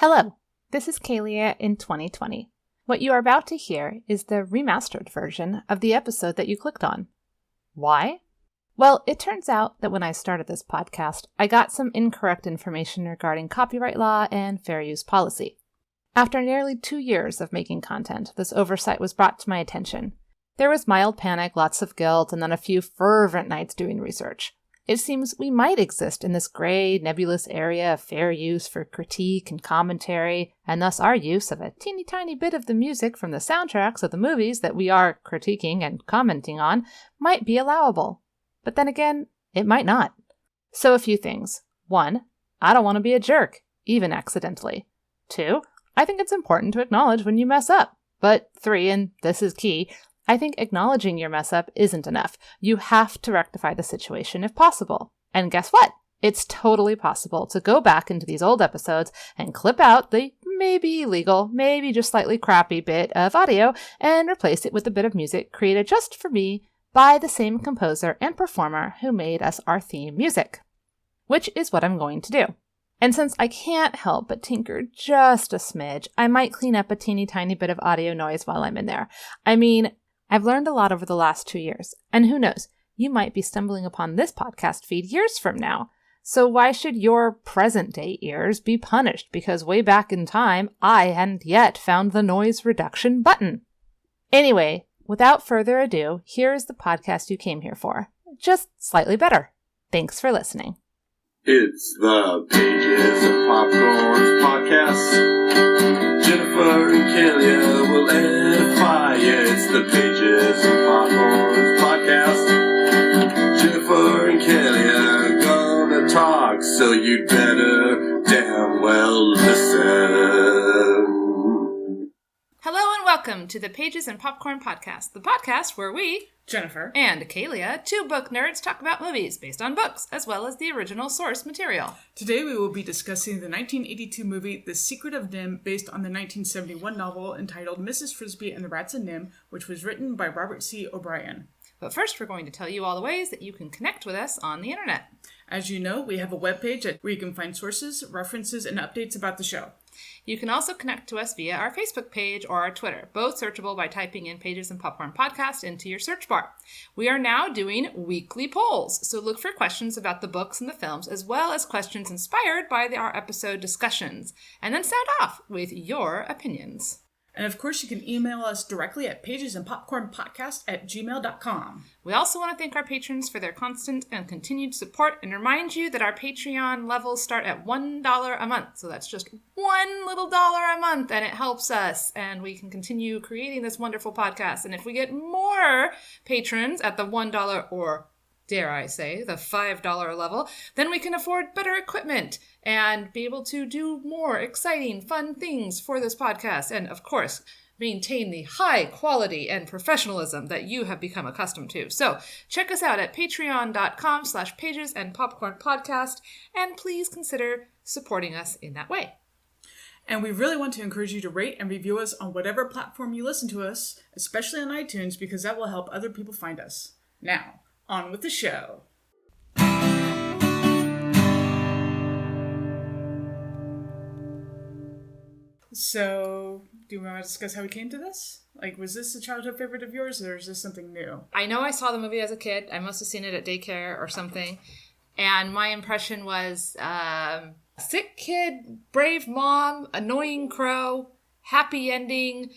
Hello, this is Kaylia in 2020. What you are about to hear is the remastered version of the episode that you clicked on. Why? Well, it turns out that when I started this podcast, I got some incorrect information regarding copyright law and fair use policy. After nearly 2 years of making content, this oversight was brought to my attention. There was mild panic, lots of guilt, and then a few fervent nights doing research. It seems we might exist in this gray, nebulous area of fair use for critique and commentary, and thus our use of a teeny tiny bit of the music from the soundtracks of the movies that we are critiquing and commenting on might be allowable. But then again, it might not. So a few things. 1, I don't want to be a jerk, even accidentally. 2, I think it's important to acknowledge when you mess up. But 3, and this is key, I think acknowledging your mess up isn't enough. You have to rectify the situation if possible. And guess what? It's totally possible to go back into these old episodes and clip out the maybe illegal, maybe just slightly crappy bit of audio and replace it with a bit of music created just for me by the same composer and performer who made us our theme music. Which is what I'm going to do. And since I can't help but tinker just a smidge, I might clean up a teeny tiny bit of audio noise while I'm in there. I mean, I've learned a lot over the last 2 years, and who knows, you might be stumbling upon this podcast feed years from now. So why should your present-day ears be punished because way back in time, I hadn't yet found the noise reduction button? Anyway, without further ado, here is the podcast you came here for. Just slightly better. Thanks for listening. It's the Pages of Popcorn podcast. Jennifer and Kaylia will edify. It's the Pages of Popcorn podcast. Jennifer and Kaylia are gonna talk, so you'd better damn well listen. Hello and welcome to the Pages and Popcorn podcast, the podcast where we, Jennifer, and Kaylia, 2 book nerds, talk about movies based on books, as well as the original source material. Today we will be discussing the 1982 movie The Secret of NIMH, based on the 1971 novel entitled Mrs. Frisby and the Rats of NIMH, which was written by Robert C. O'Brien. But first, we're going to tell you all the ways that you can connect with us on the internet. As you know, we have a webpage where you can find sources, references, and updates about the show. You can also connect to us via our Facebook page or our Twitter, both searchable by typing in Pages and Popcorn Podcast into your search bar. We are now doing weekly polls, so look for questions about the books and the films, as well as questions inspired by our episode discussions, and then sound off with your opinions. And of course, you can email us directly at pagesandpopcornpodcast@gmail.com. We also want to thank our patrons for their constant and continued support and remind you that our Patreon levels start at $1 a month. So that's just one little dollar a month, and it helps us, and we can continue creating this wonderful podcast. And if we get more patrons at the $1 or, dare I say, the $5 level, then we can afford better equipment and be able to do more exciting, fun things for this podcast. And of course, maintain the high quality and professionalism that you have become accustomed to. So check us out at patreon.com/pages and popcorn podcast, and please consider supporting us in that way. And we really want to encourage you to rate and review us on whatever platform you listen to us, especially on iTunes, because that will help other people find us. Now, on with the show. So, do you want to discuss how we came to this? Like, was this a childhood favorite of yours, or is this something new? I know I saw the movie as a kid. I must have seen it at daycare or something. And my impression was sick kid, brave mom, annoying crow, happy ending.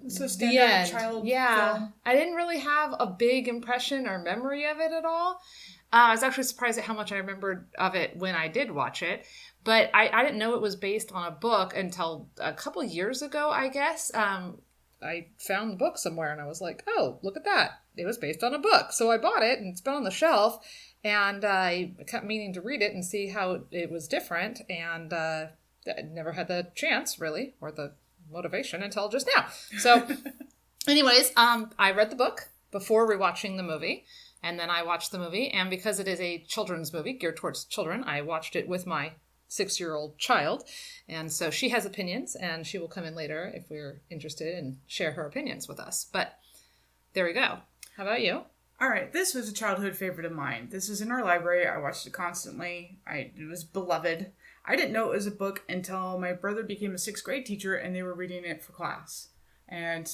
So standard child film. I didn't really have a big impression or memory of it at all. I was actually surprised at how much I remembered of it when I did watch it. But I didn't know it was based on a book until a couple years ago, I guess. I found the book somewhere and I was like, oh, look at that. It was based on a book. So I bought it and it's been on the shelf. And I kept meaning to read it and see how it was different. And I never had the chance, really, or the motivation until just now. So anyways, I read the book before rewatching the movie. And then I watched the movie. And because it is a children's movie geared towards children, I watched it with my 6-year-old child. And so she has opinions, and she will come in later if we're interested and share her opinions with us. But there we go. How about you? All right, this was a childhood favorite of mine. This was in our library. I watched it constantly. It was beloved. I didn't know it was a book until my brother became a 6th grade teacher and they were reading it for class. And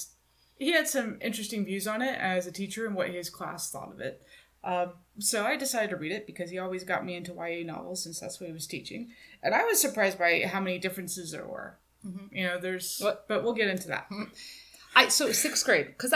he had some interesting views on it as a teacher and what his class thought of it. So I decided to read it because he always got me into YA novels since that's what he was teaching. And I was surprised by how many differences there were. Mm-hmm. But we'll get into that. So 6th grade, because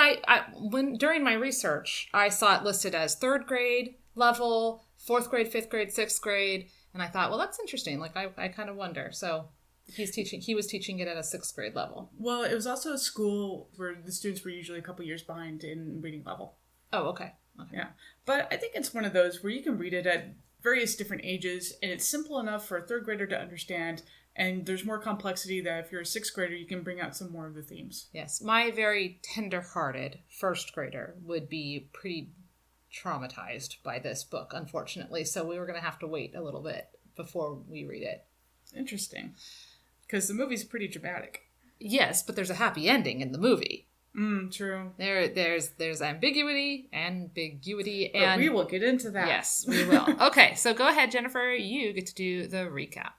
when during my research, I saw it listed as 3rd grade level, 4th grade, 5th grade, 6th grade. And I thought, well, that's interesting. Like, I kind of wonder. So he was teaching it at a 6th grade level. Well, it was also a school where the students were usually a couple years behind in reading level. Oh, okay. Yeah. But I think it's one of those where you can read it at various different ages, and it's simple enough for a 3rd grader to understand, and there's more complexity that if you're a 6th grader, you can bring out some more of the themes. Yes. My very tender-hearted 1st grader would be pretty traumatized by this book, unfortunately, so we were going to have to wait a little bit before we read it. Interesting. Because the movie's pretty dramatic. Yes, but there's a happy ending in the movie. True. There's ambiguity, and but we will get into that. Yes, we will. Okay, so go ahead, Jennifer. You get to do the recap.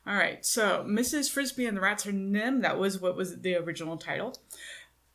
All right. So Mrs. Frisby and the Rats of NIMH. That was what was the original title.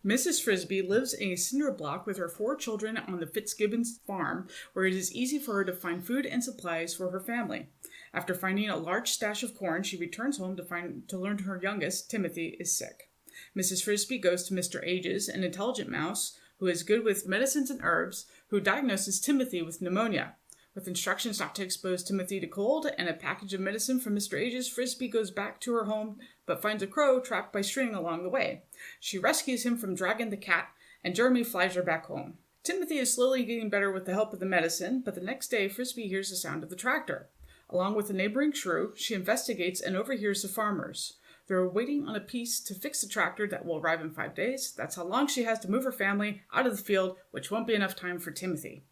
Mrs. Frisby lives in a cinder block with her 4 children on the Fitzgibbons farm, where it is easy for her to find food and supplies for her family. After finding a large stash of corn, she returns home to learn her youngest, Timothy, is sick. Mrs. Frisby goes to Mr. Ages, an intelligent mouse who is good with medicines and herbs, who diagnoses Timothy with pneumonia. With instructions not to expose Timothy to cold and a package of medicine from Mr. Ages, Frisby goes back to her home but finds a crow trapped by string along the way. She rescues him from Dragon the cat, and Jeremy flies her back home. Timothy is slowly getting better with the help of the medicine, but the next day Frisby hears the sound of the tractor. Along with a neighboring shrew, she investigates and overhears the farmers. They're waiting on a piece to fix the tractor that will arrive in 5 days. That's how long she has to move her family out of the field, which won't be enough time for Timothy.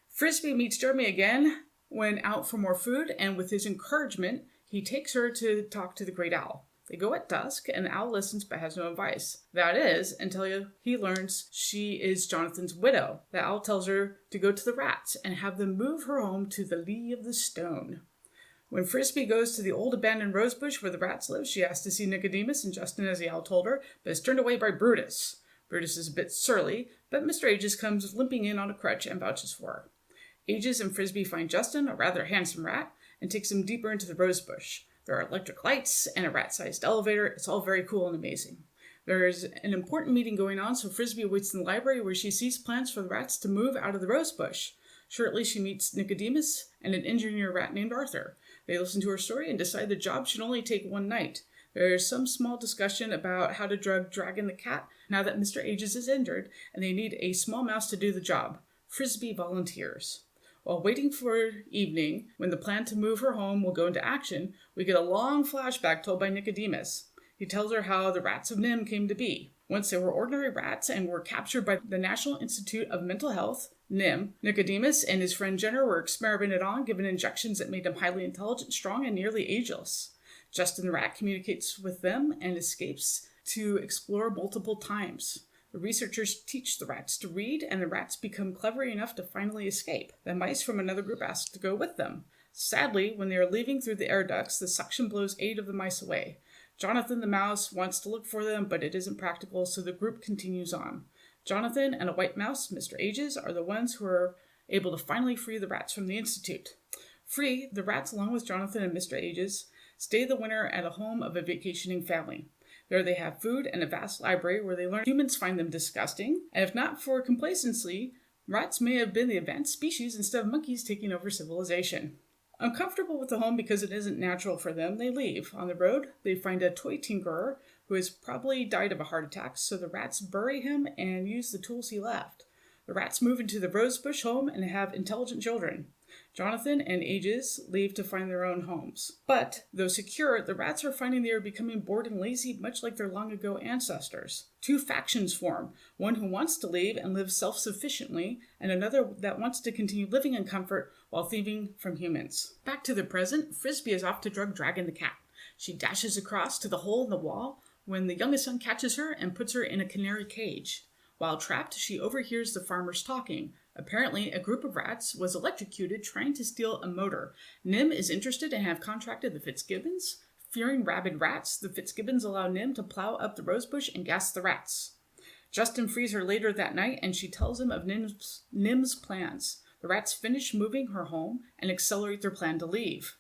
Frisby meets Jeremy again when out for more food, and with his encouragement, he takes her to talk to the Great Owl. They go at dusk, and the owl listens but has no advice. That is, until he learns she is Jonathan's widow. The owl tells her to go to the rats and have them move her home to the lee of the stone. When Frisby goes to the old abandoned rosebush where the rats live, she asks to see Nicodemus and Justin as the owl told her, but is turned away by Brutus. Brutus is a bit surly, but Mr. Ages comes limping in on a crutch and vouches for her. Ages and Frisby find Justin, a rather handsome rat, and takes him deeper into the rosebush. There are electric lights and a rat-sized elevator. It's all very cool and amazing. There is an important meeting going on, so Frisby waits in the library where she sees plans for the rats to move out of the rosebush. Shortly, she meets Nicodemus and an engineer rat named Arthur. They listen to her story and decide the job should only take 1 night. There is some small discussion about how to drug Dragon the cat now that Mr. Ages is injured, and they need a small mouse to do the job. Frisby volunteers. While waiting for evening, when the plan to move her home will go into action, we get a long flashback told by Nicodemus. He tells her how the Rats of NIMH came to be. Once they were ordinary rats and were captured by the National Institute of Mental Health, NIMH, Nicodemus and his friend Jenner were experimented on, given injections that made them highly intelligent, strong, and nearly ageless. Justin the rat communicates with them and escapes to explore multiple times. The researchers teach the rats to read, and the rats become clever enough to finally escape. The mice from another group ask to go with them. Sadly, when they are leaving through the air ducts, the suction blows 8 of the mice away. Jonathan the mouse wants to look for them, but it isn't practical, so the group continues on. Jonathan and a white mouse, Mr. Ages, are the ones who are able to finally free the rats from the Institute. Free, the rats, along with Jonathan and Mr. Ages, stay the winter at a home of a vacationing family. There they have food and a vast library where they learn humans find them disgusting, and if not for complacency, rats may have been the advanced species instead of monkeys taking over civilization. Uncomfortable with the home because it isn't natural for them, they leave. On the road, they find a toy tinkerer who has probably died of a heart attack, so the rats bury him and use the tools he left. The rats move into the rosebush home and have intelligent children. Jonathan and Ages leave to find their own homes. But, though secure, the rats are finding they are becoming bored and lazy, much like their long-ago ancestors. 2 factions form, one who wants to leave and live self-sufficiently, and another that wants to continue living in comfort while thieving from humans. Back to the present, Frisby is off to drug Dragon the cat. She dashes across to the hole in the wall when the youngest son catches her and puts her in a canary cage. While trapped, she overhears the farmers talking. Apparently, a group of rats was electrocuted trying to steal a motor. NIMH is interested and have contracted the Fitzgibbons. Fearing rabid rats, the Fitzgibbons allow NIMH to plow up the rosebush and gas the rats. Justin frees her later that night, and she tells him of NIMH's plans. The rats finish moving her home and accelerate their plan to leave.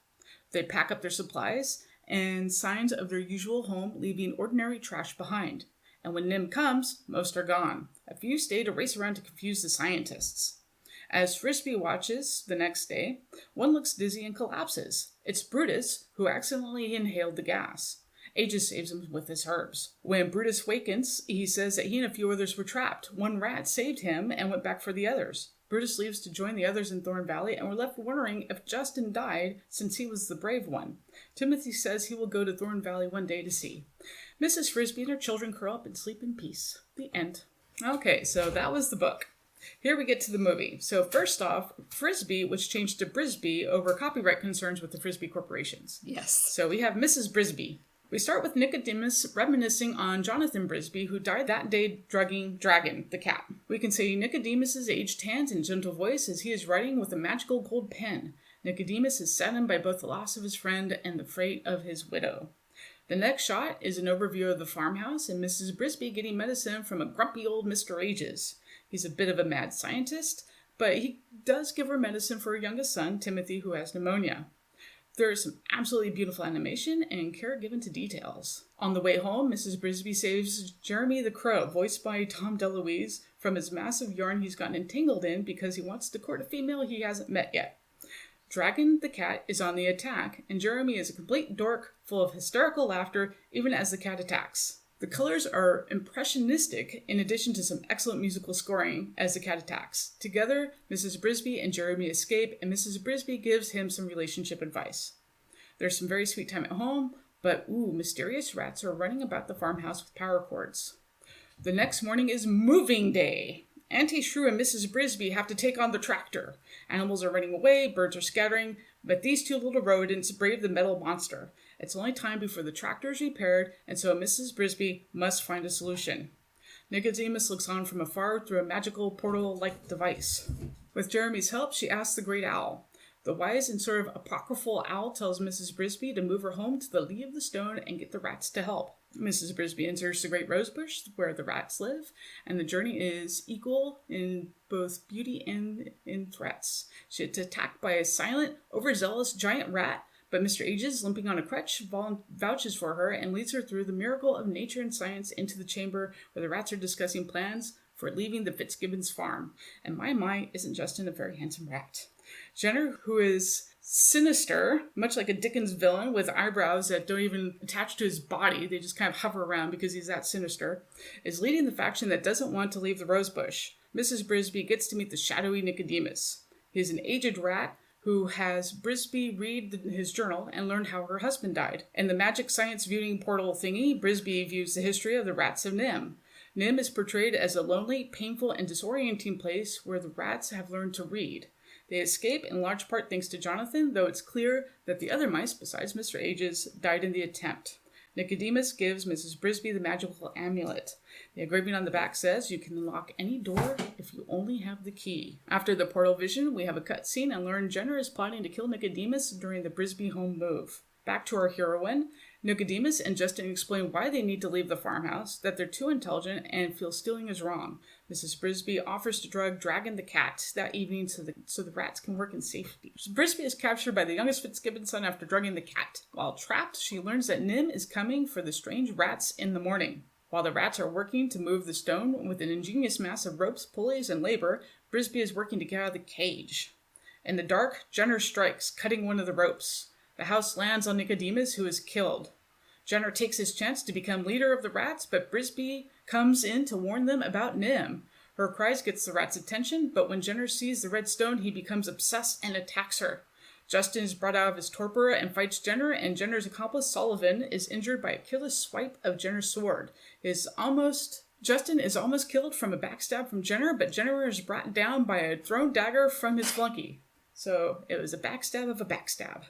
They pack up their supplies and signs of their usual home, leaving ordinary trash behind. And when NIMH comes, most are gone. A few stay to race around to confuse the scientists. As Frisby watches the next day, one looks dizzy and collapses. It's Brutus, who accidentally inhaled the gas. Aegis saves him with his herbs. When Brutus wakens, he says that he and a few others were trapped. One rat saved him and went back for the others. Brutus leaves to join the others in Thorn Valley, and we're left wondering if Justin died since he was the brave one. Timothy says he will go to Thorn Valley one day to see. Mrs. Frisby and her children curl up and sleep in peace. The end. Okay, so that was the book. Here we get to the movie. So first off, Frisby was changed to Brisby over copyright concerns with the Frisby corporations. Yes. So we have Mrs. Brisby. We start with Nicodemus reminiscing on Jonathan Brisby, who died that day drugging Dragon, the cat. We can see Nicodemus's aged hands and gentle voice as he is writing with a magical gold pen. Nicodemus is saddened by both the loss of his friend and the fate of his widow. The next shot is an overview of the farmhouse and Mrs. Brisby getting medicine from a grumpy old Mr. Aegis. He's a bit of a mad scientist, but he does give her medicine for her youngest son, Timothy, who has pneumonia. There is some absolutely beautiful animation and care given to details. On the way home, Mrs. Brisby saves Jeremy the Crow, voiced by Tom DeLuise, from his massive yarn he's gotten entangled in because he wants to court a female he hasn't met yet. Dragon the cat is on the attack, and Jeremy is a complete dork full of hysterical laughter even as the cat attacks. The colors are impressionistic in addition to some excellent musical scoring as the cat attacks. Together, Mrs. Brisby and Jeremy escape, and Mrs. Brisby gives him some relationship advice. There's some very sweet time at home, but mysterious rats are running about the farmhouse with power cords. The next morning is moving day. Auntie Shrew and Mrs. Brisby have to take on the tractor. Animals are running away, birds are scattering, but these two little rodents brave the metal monster. It's only time before the tractor is repaired, and so Mrs. Brisby must find a solution. Nicodemus looks on from afar through a magical portal-like device. With Jeremy's help, she asks the great owl. The wise and sort of apocryphal owl tells Mrs. Brisby to move her home to the lee of the stone and get the rats to help. Mrs. Brisby enters the great rosebush where the rats live, and the journey is equal in both beauty and in threats. She is attacked by a silent, overzealous giant rat, but Mr. Aegis, limping on a crutch, vouches for her and leads her through the miracle of nature and science into the chamber where the rats are discussing plans for leaving the Fitzgibbons farm. And my, isn't Justin a very handsome rat? Jenner, who is sinister, much like a Dickens villain with eyebrows that don't even attach to his body, they just kind of hover around because he's that sinister, is leading the faction that doesn't want to leave the rosebush. Mrs. Brisby gets to meet the shadowy Nicodemus. He's an aged rat who has Brisby read his journal and learned how her husband died. In the magic science viewing portal thingy, Brisby views the history of the Rats of NIMH. NIMH is portrayed as a lonely, painful, and disorienting place where the rats have learned to read. They escape in large part thanks to Jonathan, though it's clear that the other mice, besides Mr. Aegis, died in the attempt. Nicodemus gives Mrs. Brisby the magical amulet. The engraving on the back says, "You can unlock any door if you only have the key." After the portal vision, we have a cutscene and learn Jenner is plotting to kill Nicodemus during the Brisby home move. Back to our heroine, Nicodemus and Justin explain why they need to leave the farmhouse, that they're too intelligent and feel stealing is wrong. Mrs. Brisby offers to drug Dragon the cat that evening so the rats can work in safety. Brisby is captured by the youngest Fitzgibbon son after drugging the cat. While trapped, she learns that NIMH is coming for the strange rats in the morning. While the rats are working to move the stone with an ingenious mass of ropes, pulleys, and labor, Brisby is working to get out of the cage. In the dark, Jenner strikes, cutting one of the ropes. The house lands on Nicodemus, who is killed. Jenner takes his chance to become leader of the rats, but Brisby comes in to warn them about NIMH. Her cries gets the rats' attention, but when Jenner sees the red stone, he becomes obsessed and attacks her. Justin is brought out of his torpor and fights Jenner, and Jenner's accomplice, Sullivan, is injured by a careless swipe of Jenner's sword. Justin is almost killed from a backstab from Jenner, but Jenner is brought down by a thrown dagger from his flunky. So it was a backstab of a backstab.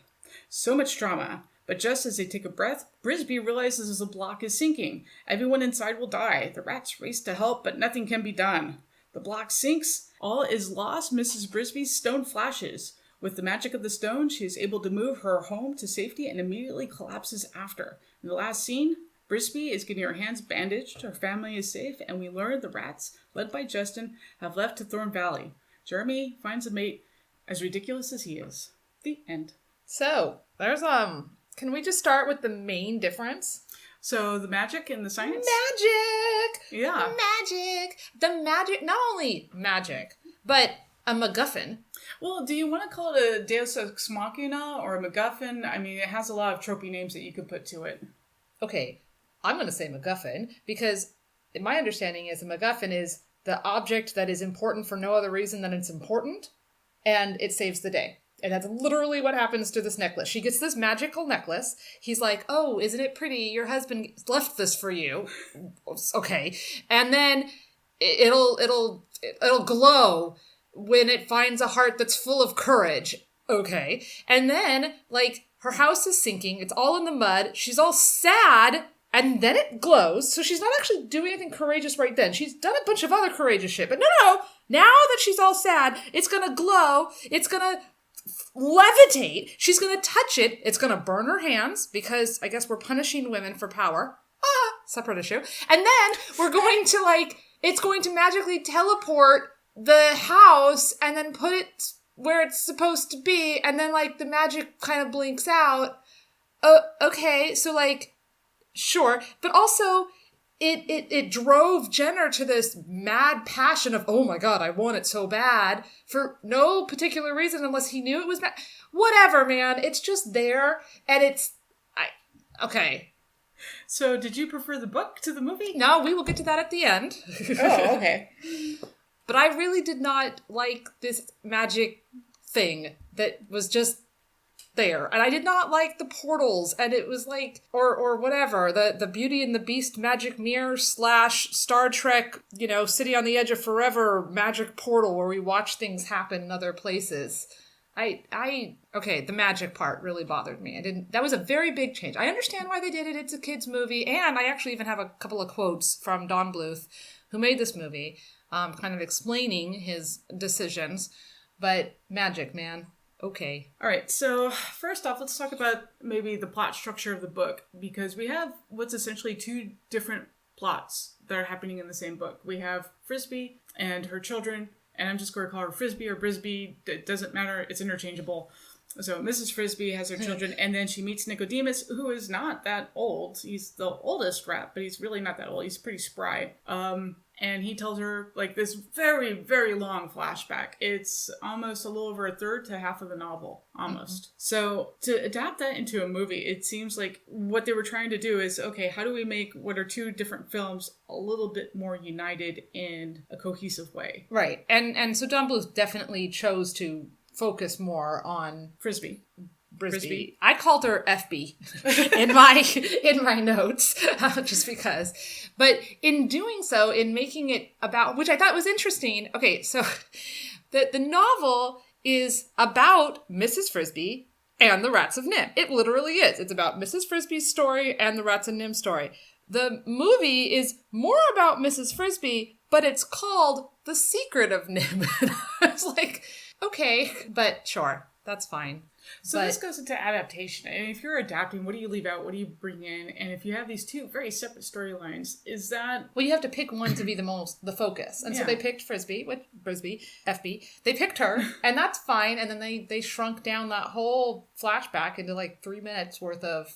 So much drama. But just as they take a breath, Brisby realizes the block is sinking. Everyone inside will die. The rats race to help, but nothing can be done. The block sinks. All is lost. Mrs. Frisby's stone flashes. With the magic of the stone, she is able to move her home to safety and immediately collapses after. In the last scene, Frisby is getting her hands bandaged, her family is safe, and we learn the rats, led by Justin, have left to Thorn Valley. Jeremy finds a mate as ridiculous as he is. The end. So, there's, can we just start with the main difference? So, the magic and the science? Magic! Yeah. Magic! The magic, not only magic, but a MacGuffin. Well, do you want to call it a Deus Ex Machina or a MacGuffin? I mean, it has a lot of tropey names that you could put to it. Okay, I'm going to say MacGuffin because my understanding is a MacGuffin is the object that is important for no other reason than it's important, and it saves the day. And that's literally what happens to this necklace. She gets this magical necklace. He's like, oh, isn't it pretty? Your husband left this for you. Okay. And then it'll glow when it finds a heart that's full of courage. Okay. And then, like, her house is sinking. It's all in the mud. She's all sad. And then it glows. So she's not actually doing anything courageous right then. She's done a bunch of other courageous shit. But no. Now that she's all sad, it's going to glow. It's going to levitate. She's going to touch it. It's going to burn her hands because I guess we're punishing women for power. Separate issue. And then we're going to, like, it's going to magically teleport the house and then put it where it's supposed to be. And then, like, the magic kind of blinks out. Okay. So, like, sure. But also, it drove Jenner to this mad passion of, oh my God, I want it so bad for no particular reason unless he knew it was bad. Whatever, man. It's just there. And okay. So did you prefer the book to the movie? No, we will get to that at the end. Oh, okay. But I really did not like this magic thing that was just there. And I did not like the portals, and it was like, or whatever, the Beauty and the Beast magic mirror / Star Trek, City on the Edge of Forever magic portal where we watch things happen in other places. Okay, the magic part really bothered me. That was a very big change. I understand why they did it. It's a kid's movie. And I actually even have a couple of quotes from Don Bluth, who made this movie, kind of explaining his decisions. But magic, man. Okay. All right. So first off, let's talk about maybe the plot structure of the book, because we have what's essentially two different plots that are happening in the same book. We have Frisby and her children, and I'm just going to call her Frisby or Brisby. It doesn't matter. It's interchangeable. So Mrs. Frisby has her children, and then she meets Nicodemus, who is not that old. He's the oldest rat, but he's really not that old. He's pretty spry. And he tells her, like, this very, very long flashback. It's almost a little over a third to half of the novel, almost. Mm-hmm. So to adapt that into a movie, it seems like what they were trying to do is, okay, how do we make what are two different films a little bit more united in a cohesive way? Right. And so Don Bluth definitely chose to focus more on Frisby. Frisby. I called her FB in my notes, just because. But in doing so, in making it about, which I thought was interesting. Okay, so the novel is about Mrs. Frisby and the Rats of NIMH. It literally is. It's about Mrs. Frisby's story and the Rats of NIMH story. The movie is more about Mrs. Frisby, but it's called The Secret of NIMH. I was like, okay, but sure, that's fine. So this goes into adaptation. And if you're adapting, what do you leave out? What do you bring in? And if you have these two very separate storylines, is that... Well, you have to pick one to be the focus. And so they picked Frisby, FB. They picked her, and that's fine. And then they shrunk down that whole flashback into like 3 minutes worth of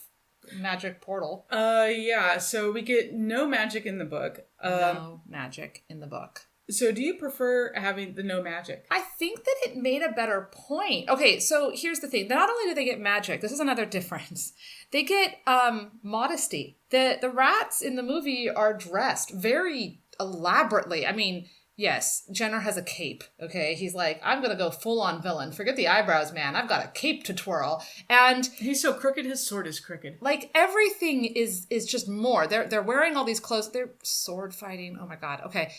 magic portal. Yeah. So we get no magic in the book. No magic in the book. So do you prefer having the no magic? I think that it made a better point. Okay, so here's the thing. Not only do they get magic, this is another difference. They get modesty. The rats in the movie are dressed very elaborately. I mean, yes, Jenner has a cape, okay? He's like, I'm going to go full-on villain. Forget the eyebrows, man. I've got a cape to twirl. And he's so crooked, his sword is crooked. Like, everything is just more. They're wearing all these clothes. They're sword fighting. Oh, my God. Okay.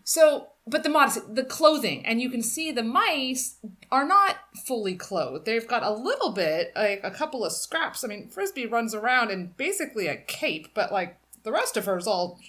So, but the modesty, the clothing, and you can see the mice are not fully clothed. They've got a little bit, like a couple of scraps. I mean, Frisby runs around in basically a cape, but like the rest of her is all,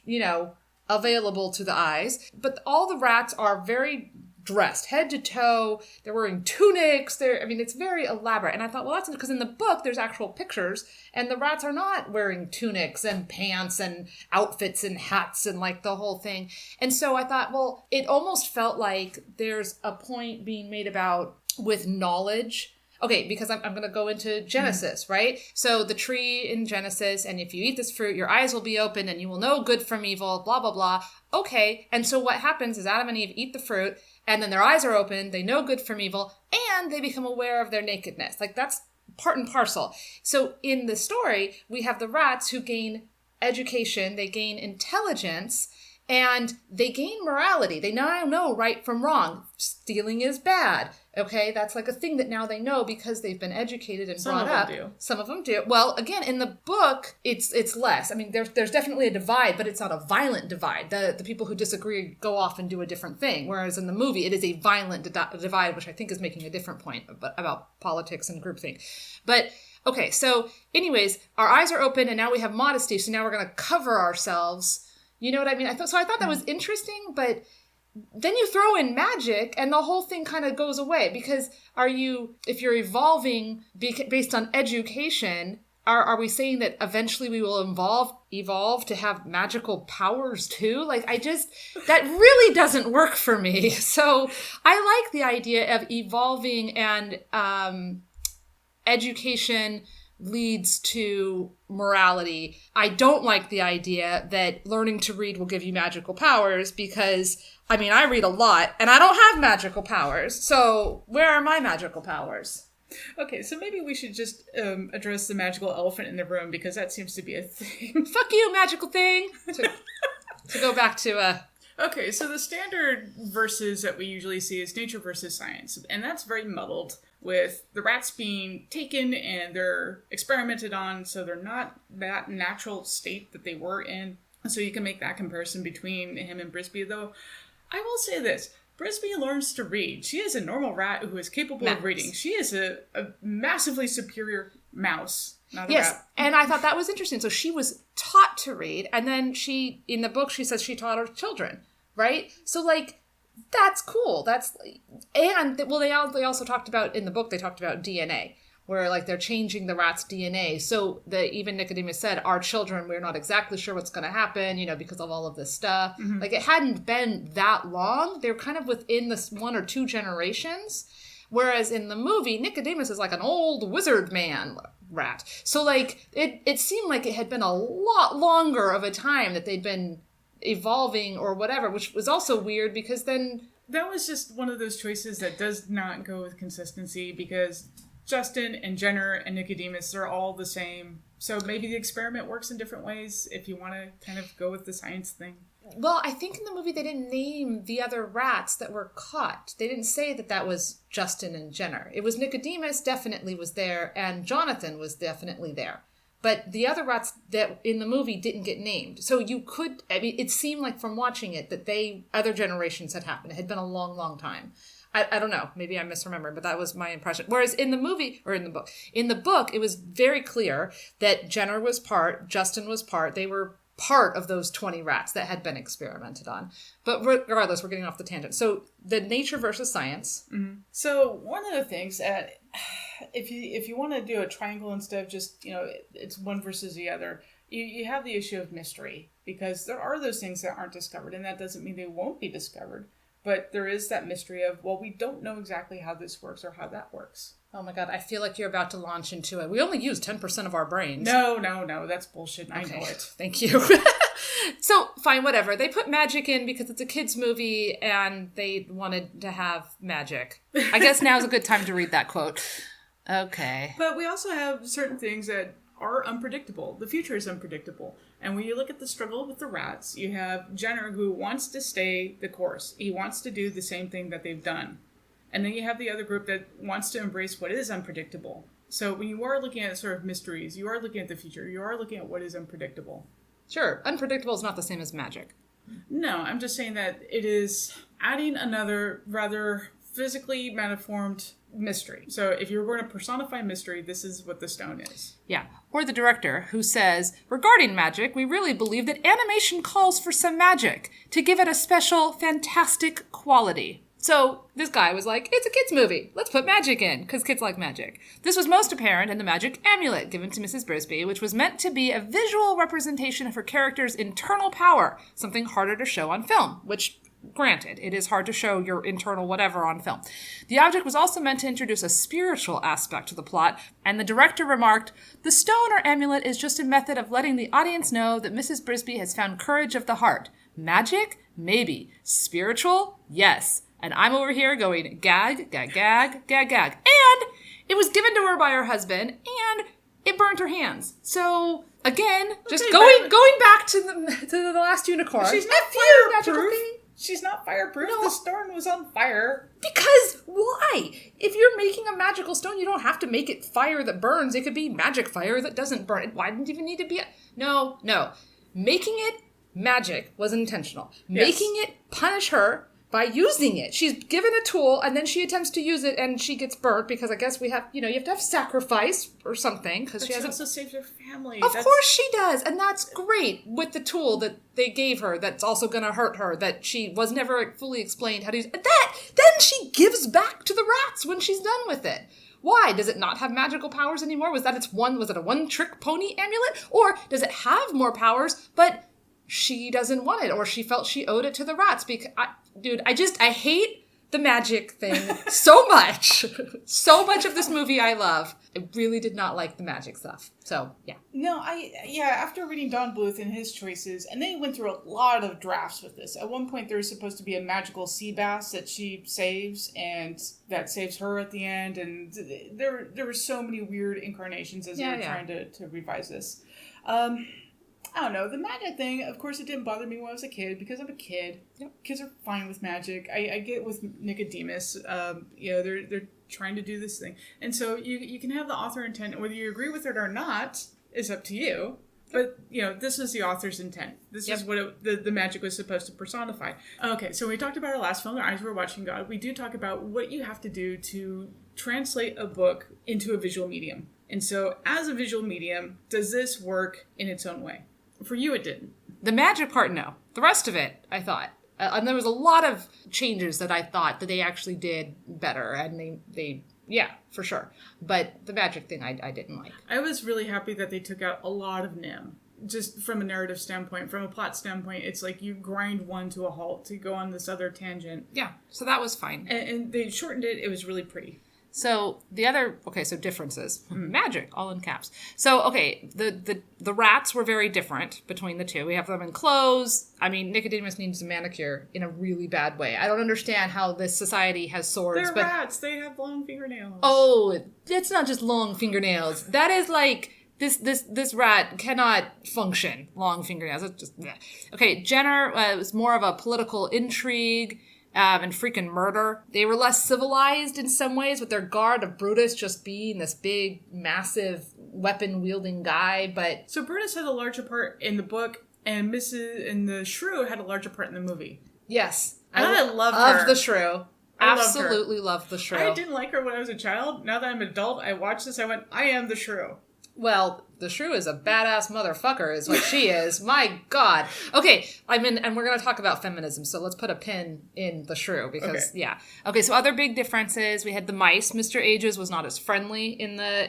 available to the eyes. But all the rats are very dressed, head to toe. They're wearing tunics. It's very elaborate. And I thought, well, that's because in the book, there's actual pictures, and the rats are not wearing tunics and pants and outfits and hats and like the whole thing. And so I thought, well, it almost felt like there's a point being made about with knowledge. Okay, because I'm going to go into Genesis, right? So the tree in Genesis, and if you eat this fruit, your eyes will be open and you will know good from evil, blah, blah, blah. Okay, and so what happens is Adam and Eve eat the fruit, and then their eyes are open, they know good from evil, and they become aware of their nakedness. Like, that's part and parcel. So in the story, we have the rats who gain education, they gain intelligence, and they gain morality. They now know right from wrong. Stealing is bad. Okay, that's like a thing that now they know because they've been educated and brought up. Some of them do. Well, again, in the book, it's less. I mean, there's definitely a divide, but it's not a violent divide. The people who disagree go off and do a different thing. Whereas in the movie, it is a violent divide, which I think is making a different point about politics and groupthink. But okay, so anyways, our eyes are open and now we have modesty. So now we're going to cover ourselves. You know what I mean? I thought that was interesting, but then you throw in magic and the whole thing kind of goes away, because if you're evolving based on education, are we saying that eventually we will evolve to have magical powers too? Like, that really doesn't work for me. So I like the idea of evolving, and education leads to morality. I don't like the idea that learning to read will give you magical powers, because, I read a lot and I don't have magical powers. So where are my magical powers? Okay, so maybe we should just address the magical elephant in the room, because that seems to be a thing. Fuck you, magical thing! To go back to... Okay, so the standard verses that we usually see is nature versus science, and that's very muddled, with the rats being taken and they're experimented on, so they're not that natural state that they were in. So you can make that comparison between him and Frisby, though. I will say this. Frisby learns to read. She is a normal rat who is capable of reading. She is a massively superior mouse, not a rat. And I thought that was interesting. So she was taught to read, and then in the book, she says she taught her children, right? So, like, that's cool. They also talked about, in the book, they talked about DNA, where, like, they're changing the rat's DNA. So even Nicodemus said, our children, we're not exactly sure what's going to happen, because of all of this stuff. Mm-hmm. Like, it hadn't been that long. They're kind of within this 1 or 2 generations. Whereas in the movie, Nicodemus is like an old wizard man rat. So, like, it seemed like it had been a lot longer of a time that they'd been evolving or whatever, which was also weird, because then... That was just one of those choices that does not go with consistency, because Justin and Jenner and Nicodemus, they're all the same. So maybe the experiment works in different ways if you want to kind of go with the science thing. Well, I think in the movie they didn't name the other rats that were caught. They didn't say that was Justin and Jenner. It was Nicodemus definitely was there, and Jonathan was definitely there. But the other rats that in the movie didn't get named. So you could, it seemed like from watching it that other generations had happened. It had been a long, long time. I don't know. Maybe I'm misremembering, but that was my impression. Whereas in the movie, or in the book, it was very clear that Jenner was part, Justin was part. They were part of those 20 rats that had been experimented on. But regardless, we're getting off the tangent. So the nature versus science. Mm-hmm. So one of the things that, if you want to do a triangle instead of just, it's one versus the other, you have the issue of mystery, because there are those things that aren't discovered, and that doesn't mean they won't be discovered. But there is that mystery of, well, we don't know exactly how this works or how that works. Oh my God, I feel like you're about to launch into it. We only use 10% of our brains. No, that's bullshit. Okay. I know it. Thank you. So, fine, whatever. They put magic in because it's a kid's movie and they wanted to have magic. I guess now's a good time to read that quote. Okay. But we also have certain things that are unpredictable. The future is unpredictable. And when you look at the struggle with the rats, you have Jenner, who wants to stay the course. He wants to do the same thing that they've done. And then you have the other group that wants to embrace what is unpredictable. So when you are looking at sort of mysteries, you are looking at the future. You are looking at what is unpredictable. Sure. Unpredictable is not the same as magic. No, I'm just saying that it is adding another rather physically malformed mystery. So if you're going to personify mystery, this is what the stone is. Yeah. Or the director who says, regarding magic, we really believe that animation calls for some magic to give it a special, fantastic quality. So this guy was like, it's a kid's movie. Let's put magic in, because kids like magic. This was most apparent in the magic amulet given to Mrs. Frisby, which was meant to be a visual representation of her character's internal power, something harder to show on film, which, granted, it is hard to show your internal whatever on film. The object was also meant to introduce a spiritual aspect to the plot, and the director remarked, the stone or amulet is just a method of letting the audience know that Mrs. Frisby has found courage of the heart. Magic? Maybe. Spiritual? Yes. And I'm over here going, gag, gag, gag, gag, gag. And it was given to her by her husband, and it burned her hands. So, again, just going back to the last unicorn. She's not fireproof. She's not fireproof. No. The stone was on fire. Because why? If you're making a magical stone, you don't have to make it fire that burns. It could be magic fire that doesn't burn. Why didn't it even need to be No. Making it magic was intentional. Yes. Making it punish her by using it. She's given a tool, and then she attempts to use it, and she gets burnt, because I guess we have, you have to have sacrifice or something, because she also saved her family. Of course she does, and that's great with the tool that they gave her that's also going to hurt her, that she was never fully explained how to use. Then she gives back to the rats when she's done with it. Why? Does it not have magical powers anymore? Was it a one-trick pony amulet? Or does it have more powers, but she doesn't want it, or she felt she owed it to the rats? Because I hate the magic thing so much. So much of this movie I love. I really did not like the magic stuff. So, yeah. No, after reading Don Bluth and his choices, and they went through a lot of drafts with this. At one point, there was supposed to be a magical sea bass that she saves, and that saves her at the end. And there were so many weird incarnations as they were trying to revise this. I don't know. The magic thing, of course, it didn't bother me when I was a kid, because I'm a kid. Yep. Kids are fine with magic. I get with Nicodemus, they're trying to do this thing. And so you can have the author intent, and whether you agree with it or not is up to you. But, this is the author's intent. This is what the magic was supposed to personify. Okay, so we talked about our last film, Our Eyes Were Watching God. We do talk about what you have to do to translate a book into a visual medium. And so, as a visual medium, does this work in its own way? For you, it didn't. The magic part, no. The rest of it, I thought. And there was a lot of changes that I thought that they actually did better. And they for sure. But the magic thing, I didn't like. I was really happy that they took out a lot of NIMH. Just from a narrative standpoint, from a plot standpoint, it's like you grind one to a halt to go on this other tangent. Yeah, so that was fine. And they shortened it. It was really pretty. So so differences. Magic, all in caps. So, the rats were very different between the two. We have them in clothes. I mean, Nicodemus needs a manicure in a really bad way. I don't understand how this society has swords. They're rats. They have long fingernails. Oh, it's not just long fingernails. That is like, this rat cannot function. Long fingernails. It's just, bleh. Okay, Jenner was more of a political intrigue. And freaking murder. They were less civilized in some ways, with their guard of Brutus just being this big, massive, weapon-wielding guy, but... So Brutus had a larger part in the book, and the shrew had a larger part in the movie. Yes. I love her. Of the shrew. Absolutely love the shrew. I didn't like her when I was a child. Now that I'm an adult, I watched this, I went, I am the shrew. Well, the shrew is a badass motherfucker is what she is. My God. Okay, and we're going to talk about feminism, so let's put a pin in the shrew because, Okay, so other big differences. We had the mice. Mr. Ages was not as friendly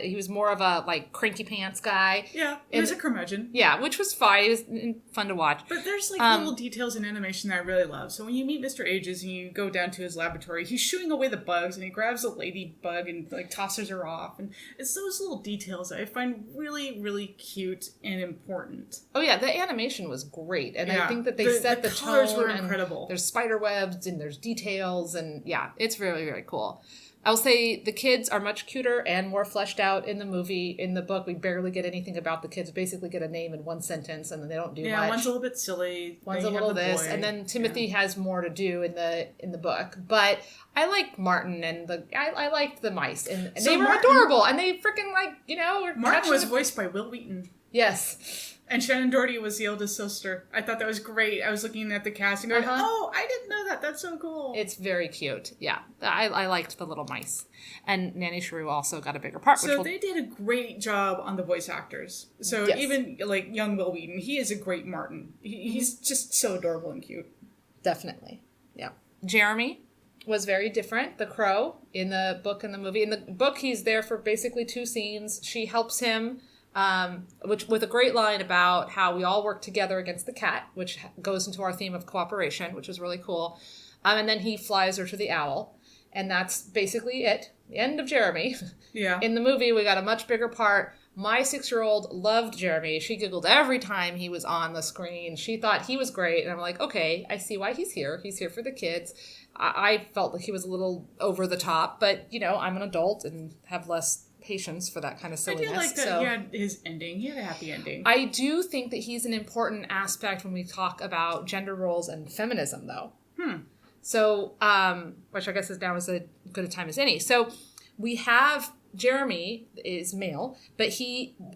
he was more of a, cranky pants guy. Yeah, he was a curmudgeon. Yeah, which was fine. It was fun to watch. But there's, little details in animation that I really love. So when you meet Mr. Ages and you go down to his laboratory, he's shooing away the bugs, and he grabs a ladybug and, tosses her off. And it's those little details that I find really, really cute and important. Oh yeah, the animation was great, and I think that they set the colors tone. Were incredible. There's spider webs and there's details, and it's really, very cool. I'll say the kids are much cuter and more fleshed out in the movie. In the book, we barely get anything about the kids. Basically, get a name in one sentence, and then they don't do much. Yeah, one's a little bit silly. One's a little this, and then Timothy has more to do in the book. But I like Martin and I liked the mice, and they were adorable, and they freaking were Martin was voiced by Will Wheaton. Yes. And Shannon Doherty was the eldest sister. I thought that was great. I was looking at the cast and going, oh, I didn't know that. That's so cool. It's very cute. Yeah. I liked the little mice. And Nanny Shrew also got a bigger part. So they did a great job on the voice actors. So even like young Will Wheaton, he is a great Martin. He's just so adorable and cute. Definitely. Yeah. Jeremy was very different. The Crow in the book and the movie. In the book, he's there for basically 2 scenes. She helps him. Which with a great line about how we all work together against the cat, which goes into our theme of cooperation, which is really cool. And then he flies her to the owl. And that's basically it. The end of Jeremy. Yeah. In the movie, we got a much bigger part. My 6-year-old loved Jeremy. She giggled every time he was on the screen. She thought he was great. And I'm like, okay, I see why he's here. He's here for the kids. I felt like he was a little over the top. But, I'm an adult and have less patience for that kind of silliness. I do like that he had his ending. He had a happy ending. I do think that he's an important aspect when we talk about gender roles and feminism, though. So, which I guess is now as good a time as any. So we have Jeremy is male, but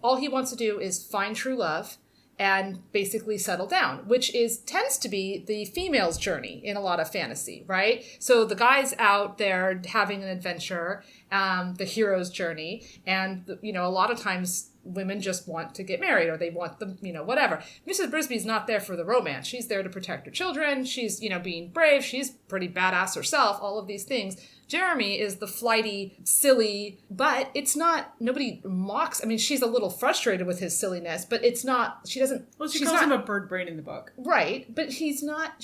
all he wants to do is find true love and basically settle down, which tends to be the female's journey in a lot of fantasy, right? So the guy's out there having an adventure, the hero's journey, and a lot of times women just want to get married or they want them, whatever. Mrs. Frisby's not there for the romance. She's there to protect her children. She's, being brave. She's pretty badass herself, all of these things. Jeremy is the flighty, silly, but it's not, nobody mocks. I mean, she's a little frustrated with his silliness, but it's not, she doesn't. Well, she calls him a bird brain in the book. Right. But it's not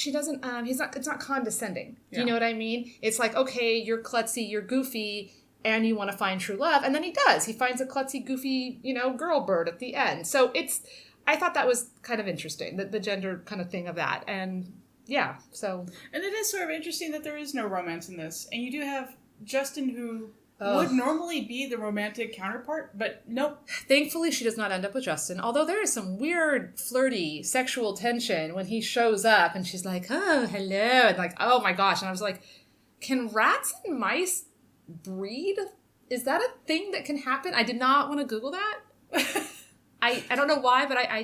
condescending. Do you know what I mean? It's like, okay, you're klutzy, you're goofy, and you want to find true love. And then he does. He finds a klutzy, goofy, girl bird at the end. So I thought that was kind of interesting, the gender kind of thing of that. And yeah, so. And it is sort of interesting that there is no romance in this. And you do have Justin, who would normally be the romantic counterpart, but nope. Thankfully, she does not end up with Justin. Although there is some weird, flirty, sexual tension when he shows up and she's like, oh, hello. And like, oh my gosh. And I was like, can rats and mice breed? Is that a thing that can happen? I did not want to Google that. I don't know why, but I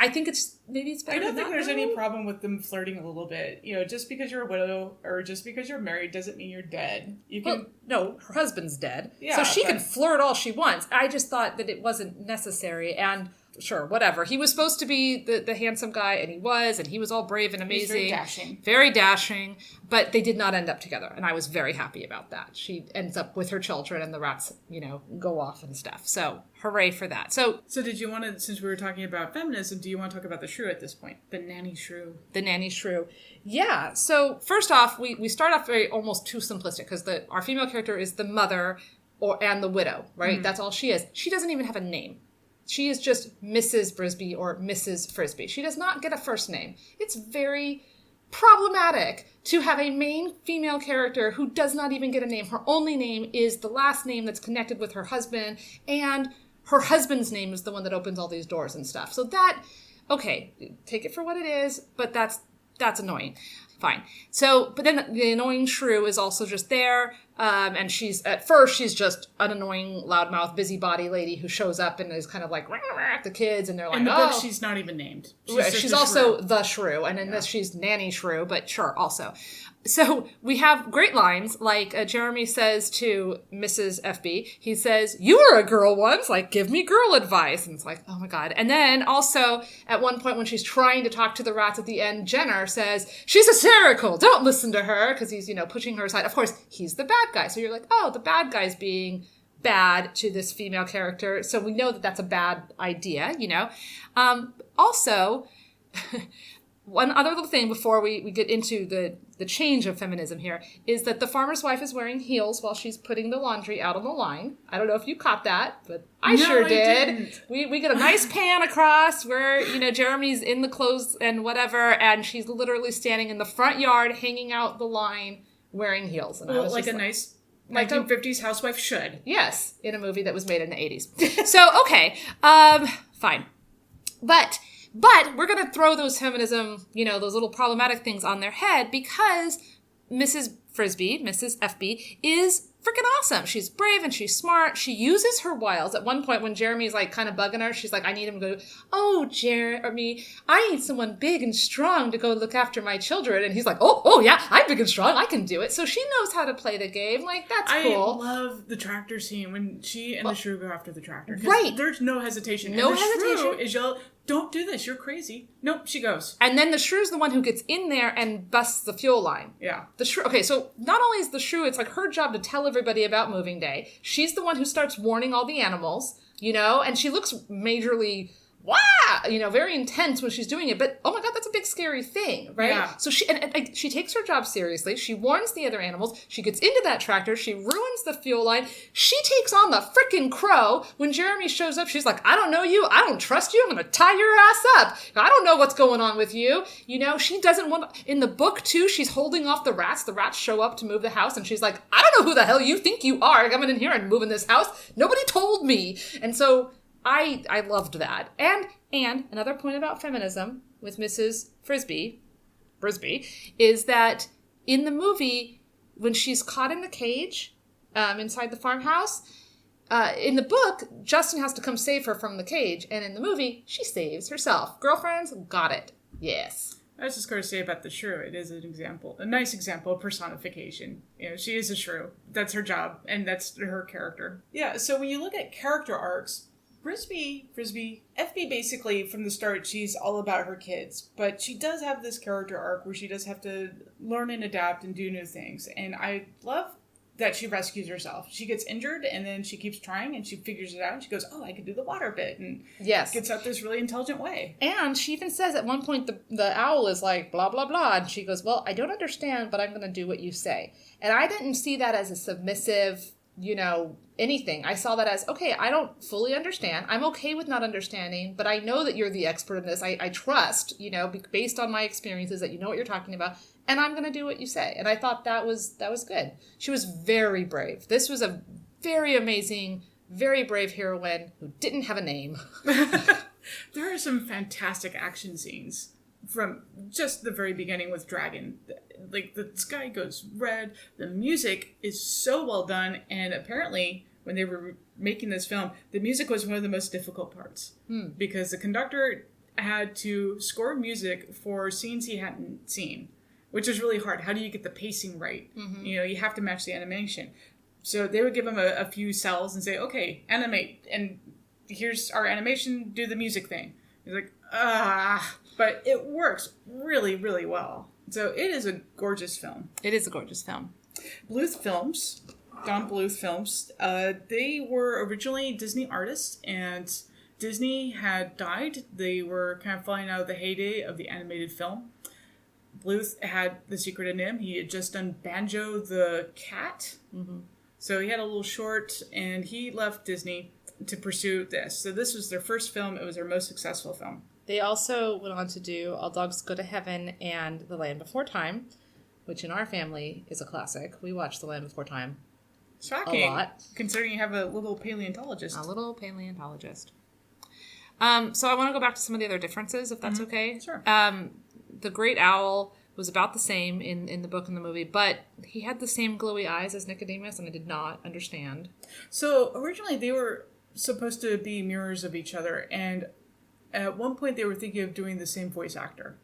think maybe it's better. I don't think there's any problem with them flirting a little bit. Just because you're a widow or just because you're married doesn't mean you're dead. You can. Well, no, her husband's dead. Yeah, so she can flirt all she wants. I just thought that it wasn't necessary. And sure, whatever. He was supposed to be the handsome guy, and he was all brave and amazing. He was very dashing. Very dashing, but they did not end up together, and I was very happy about that. She ends up with her children, and the rats, go off and stuff. So, hooray for that. So did you want to, since we were talking about feminism, do you want to talk about the shrew at this point? The nanny shrew. The nanny shrew. Yeah. So, first off, we start off very almost too simplistic, because our female character is the mother and the widow, right? Mm-hmm. That's all she is. She doesn't even have a name. She is just Mrs. Frisby or Mrs. Frisby. She does not get a first name. It's very problematic to have a main female character who does not even get a name. Her only name is the last name that's connected with her husband, and her husband's name is the one that opens all these doors and stuff. So okay, take it for what it is, but that's annoying. Fine. So, but then the annoying shrew is also just there, and at first she's just an annoying, loudmouth, busybody lady who shows up and is kind of like at the kids, and they're like, in the book, she's not even named. She's also the shrew, and in this she's Nanny Shrew, but sure, also. So we have great lines, like Jeremy says to Mrs. FB, he says, you were a girl once, like, give me girl advice. And it's like, oh my God. And then also, at one point when she's trying to talk to the rats at the end, Jenner says, she's hysterical, don't listen to her, because he's, pushing her aside. Of course, he's the bad guy. So you're like, oh, the bad guy's being bad to this female character. So we know that that's a bad idea, Also, one other little thing before we get into the change of feminism here is that the farmer's wife is wearing heels while she's putting the laundry out on the line. I don't know if you caught that, but I sure did. We get a nice pan across where, Jeremy's in the clothes and whatever, and she's literally standing in the front yard hanging out the line wearing heels. And I was like a nice 1950s housewife should. Yes, in a movie that was made in the 80s. So, okay, fine. But we're going to throw those feminism, those little problematic things on their head because Mrs. Frisby, Mrs. FB, is freaking awesome. She's brave and she's smart. She uses her wiles. At one point when Jeremy's like kind of bugging her, she's like, I need him to go, oh, Jeremy, I need someone big and strong to go look after my children. And he's like, oh yeah, I'm big and strong. I can do it. So she knows how to play the game. Like, that's cool. I love the tractor scene when she and the shrew go after the tractor. Right. There's no hesitation. No and the hesitation. Shrew is yell, don't do this. You're crazy. Nope, she goes. And then the shrew's the one who gets in there and busts the fuel line. Yeah. The shrew. Okay, so not only is the shrew, it's like her job to tell everybody about moving day. She's the one who starts warning all the animals, and she looks majorly, very intense when she's doing it. But oh my God, that's a big scary thing, right? Yeah. So she takes her job seriously. She warns the other animals. She gets into that tractor. She ruins the fuel line. She takes on the frickin' crow. When Jeremy shows up, she's like, I don't know you. I don't trust you. I'm going to tie your ass up. I don't know what's going on with you. She doesn't want... In the book, too, she's holding off the rats. The rats show up to move the house, and she's like, I don't know who the hell you think you are coming in here and moving this house. Nobody told me. And so... I loved that. And another point about feminism with Mrs. Frisby is that in the movie, when she's caught in the cage inside the farmhouse, in the book, Justin has to come save her from the cage. And in the movie, she saves herself. Girlfriends, got it. Yes. I was just going to say about the shrew, it is an example, a nice example of personification. She is a shrew. That's her job, and that's her character. Yeah, so when you look at character arcs, Frisby, FB basically, from the start, she's all about her kids. But she does have this character arc where she does have to learn and adapt and do new things. And I love that she rescues herself. She gets injured, and then she keeps trying, and she figures it out. And she goes, I can do the water bit. And gets out this really intelligent way. And she even says at one point, the owl is like, blah, blah, blah. And she goes, well, I don't understand, but I'm going to do what you say. And I didn't see that as a submissive... anything. I saw that as, okay, I don't fully understand. I'm okay with not understanding, but I know that you're the expert in this. I trust, based on my experiences that you know what you're talking about, and I'm going to do what you say. And I thought that was good. She was very brave. This was a very amazing, very brave heroine who didn't have a name. There are some fantastic action scenes from just the very beginning with Dragon. Like, the sky goes red. The music is so well done. And apparently, when they were making this film, the music was one of the most difficult parts. Because the conductor had to score music for scenes he hadn't seen, which is really hard. How do you get the pacing right? Mm-hmm. You have to match the animation. So they would give him a few cells and say, okay, animate. And here's our animation, do the music thing. He's like, but it works really, really well. So it is a gorgeous film. It is a gorgeous film. Bluth Films, Don Bluth Films, they were originally Disney artists, and Disney had died. They were kind of falling out of the heyday of the animated film. Bluth had The Secret of NIMH. He had just done Banjo the Cat. Mm-hmm. So he had a little short, and he left Disney to pursue this. So this was their first film. It was their most successful film. They also went on to do All Dogs Go to Heaven and The Land Before Time, which in our family is a classic. We watch The Land Before Time Shocking, a lot. Considering you have a little paleontologist. A little paleontologist. So I want to go back to some of the other differences, if that's okay. Sure. The Great Owl was about the same in the book and the movie, but he had the same glowy eyes as Nicodemus, and I did not understand. So originally they were supposed to be mirrors of each other, and at one point they were thinking of doing the same voice actor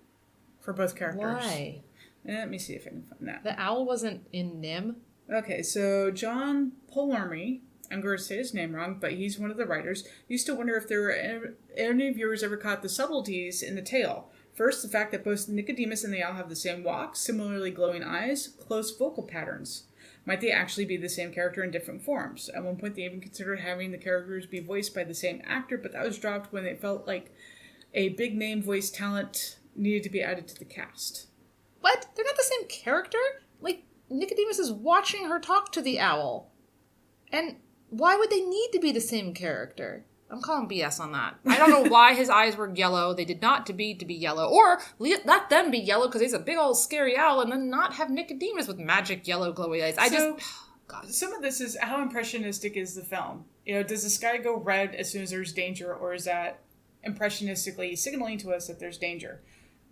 for both characters. Why? Let me see if I can find that. The owl wasn't in NIMH? Okay, so John Polormy, I'm going to say his name wrong, but he's one of the writers, used to wonder if there were any viewers ever caught the subtleties in the tale. First, the fact that both Nicodemus and the owl have the same walk, similarly glowing eyes, close vocal patterns. Might they actually be the same character in different forms? At one point, they even considered having the characters be voiced by the same actor, but that was dropped when they felt like a big-name voice talent needed to be added to the cast. What? They're not the same character? Like, Nicodemus is watching her talk to the owl. And why would they need to be the same character? I'm calling BS on that. I don't know why his eyes were yellow. They did not to be yellow. Or let them be yellow because he's a big old scary owl, and then not have Nicodemus with magic yellow glowy eyes. God. Some of this is how impressionistic is the film. Does the sky go red as soon as there's danger, or is that impressionistically signaling to us that there's danger?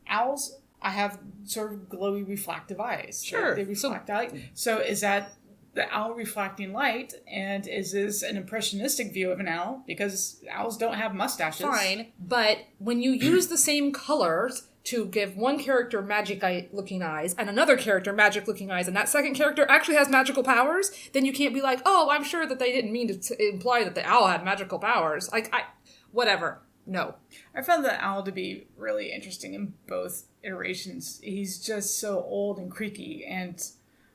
Owls I have sort of glowy reflective eyes. Sure. They reflect light. So is that the owl reflecting light? And is this an impressionistic view of an owl? Because owls don't have mustaches. Fine, but when you use the same colors to give one character magic-looking eyes and another character magic-looking eyes, and that second character actually has magical powers, then you can't be like, oh, I'm sure that they didn't mean to imply that the owl had magical powers. Whatever. No. I found the owl to be really interesting in both iterations. He's just so old and creaky, and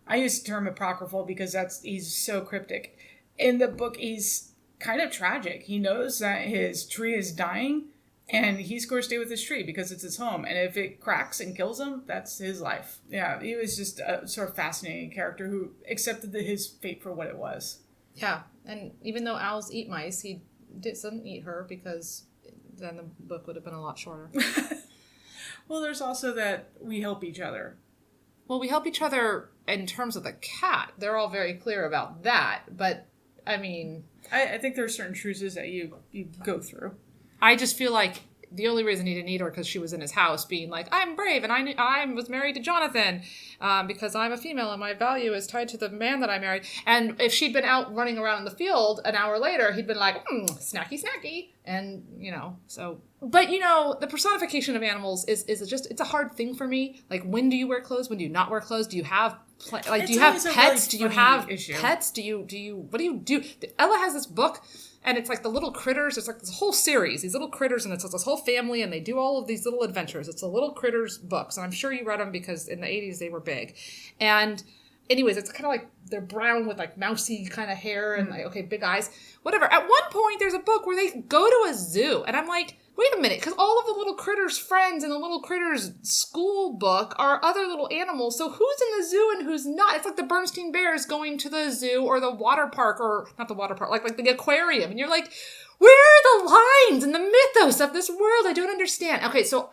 I use the term apocryphal because he's so cryptic. In the book, he's kind of tragic. He knows that his tree is dying, and he's going to stay with his tree because it's his home. And if it cracks and kills him, that's his life. Yeah, he was just a sort of fascinating character who accepted his fate for what it was. Yeah, and even though owls eat mice, he doesn't eat her because then the book would have been a lot shorter. Well, there's also that we help each other. Well, we help each other in terms of the cat. They're all very clear about that. But, I mean... I think there are certain truces that you go through. I just feel like the only reason he didn't eat her because she was in his house being like, I'm brave and I was married to Jonathan because I'm a female and my value is tied to the man that I married. And if she'd been out running around in the field an hour later, he'd been like, snacky, snacky. And, so... But, the personification of animals is just, it's a hard thing for me. Like, when do you wear clothes? When do you not wear clothes? Do you have, do you have pets? Do you have pets? Do you, what do you do? Ella has this book, and it's like the little critters. It's like this whole series, these little critters, and it's like this whole family, and they do all of these little adventures. It's the little critters books, and I'm sure you read them because in the 80s they were big. And anyways, it's kind of like they're brown with like mousy kind of hair and like, okay, big eyes, whatever. At one point, there's a book where they go to a zoo, and I'm like, wait a minute, because all of the little critters' friends in the little critters' school book are other little animals, so who's in the zoo and who's not? It's like the Bernstein Bears going to the zoo or the water park, or not the water park, like the aquarium, and you're like, where are the lines and the mythos of this world? I don't understand. Okay, so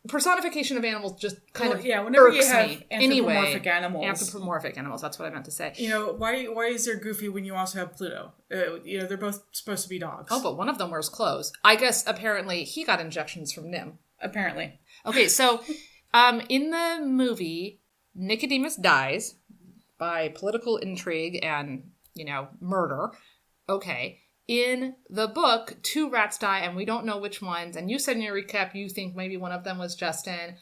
personification of animals just kind of whenever irks you have me. anthropomorphic animals, that's what I meant to say. Why is there Goofy when you also have Pluto? They're both supposed to be dogs. Oh, but one of them wears clothes. I guess apparently he got injections from NIMH. Apparently. Okay, so in the movie, Nicodemus dies by political intrigue and, murder. Okay. In the book, 2 rats die, and we don't know which ones. And you said in your recap you think maybe one of them was Justin.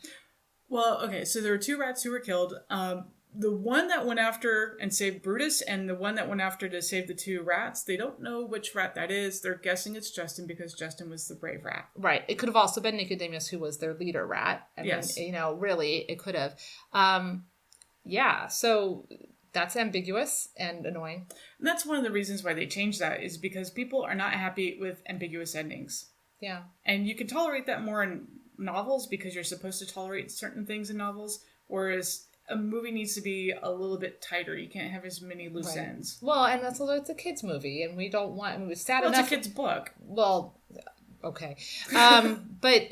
Well, okay, so there were 2 rats who were killed. The one that went after and saved Brutus, and the one that went after to save the 2 rats, they don't know which rat that is. They're guessing it's Justin because Justin was the brave rat. Right. It could have also been Nicodemus, who was their leader rat. Yes. Really, it could have. Yeah, so... That's ambiguous and annoying. And that's one of the reasons why they changed that, is because people are not happy with ambiguous endings. Yeah. And you can tolerate that more in novels because you're supposed to tolerate certain things in novels, whereas a movie needs to be a little bit tighter. You can't have as many loose ends. Well, and it's a kid's movie, and we don't want... It was sad enough... It's a kid's book. Well... Okay. But,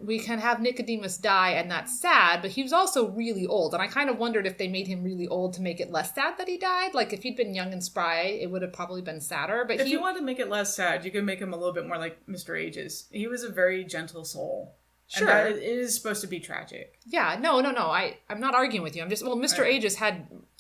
we can have Nicodemus die, and that's sad, but he was also really old. And I kind of wondered if they made him really old to make it less sad that he died. Like, if he'd been young and spry, it would have probably been sadder. But if you want to make it less sad, you can make him a little bit more like Mr. Ages. He was a very gentle soul. Sure. And it is supposed to be tragic. Yeah, no. I'm not arguing with you. I'm just, Mr. Ages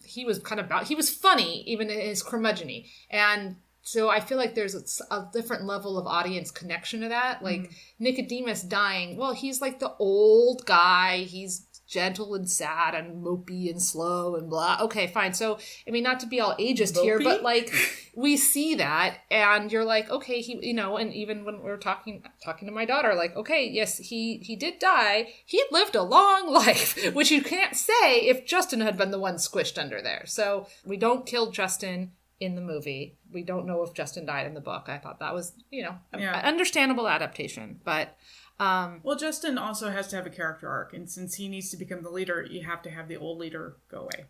he was funny, even in his curmudgeon-y. And... So I feel like there's a different level of audience connection to that. Like Nicodemus dying, well, he's like the old guy. He's gentle and sad and mopey and slow and blah. Okay, fine. So, not to be all ageist here, but like we see that and you're like, okay, and even when we're talking to my daughter, like, okay, yes, he did die. He lived a long life, which you can't say if Justin had been the one squished under there. So we don't kill Justin in the movie. We don't know if Justin died in the book. I thought that was, an understandable adaptation. But, well, Justin also has to have a character arc. And since he needs to become the leader, you have to have the old leader go away.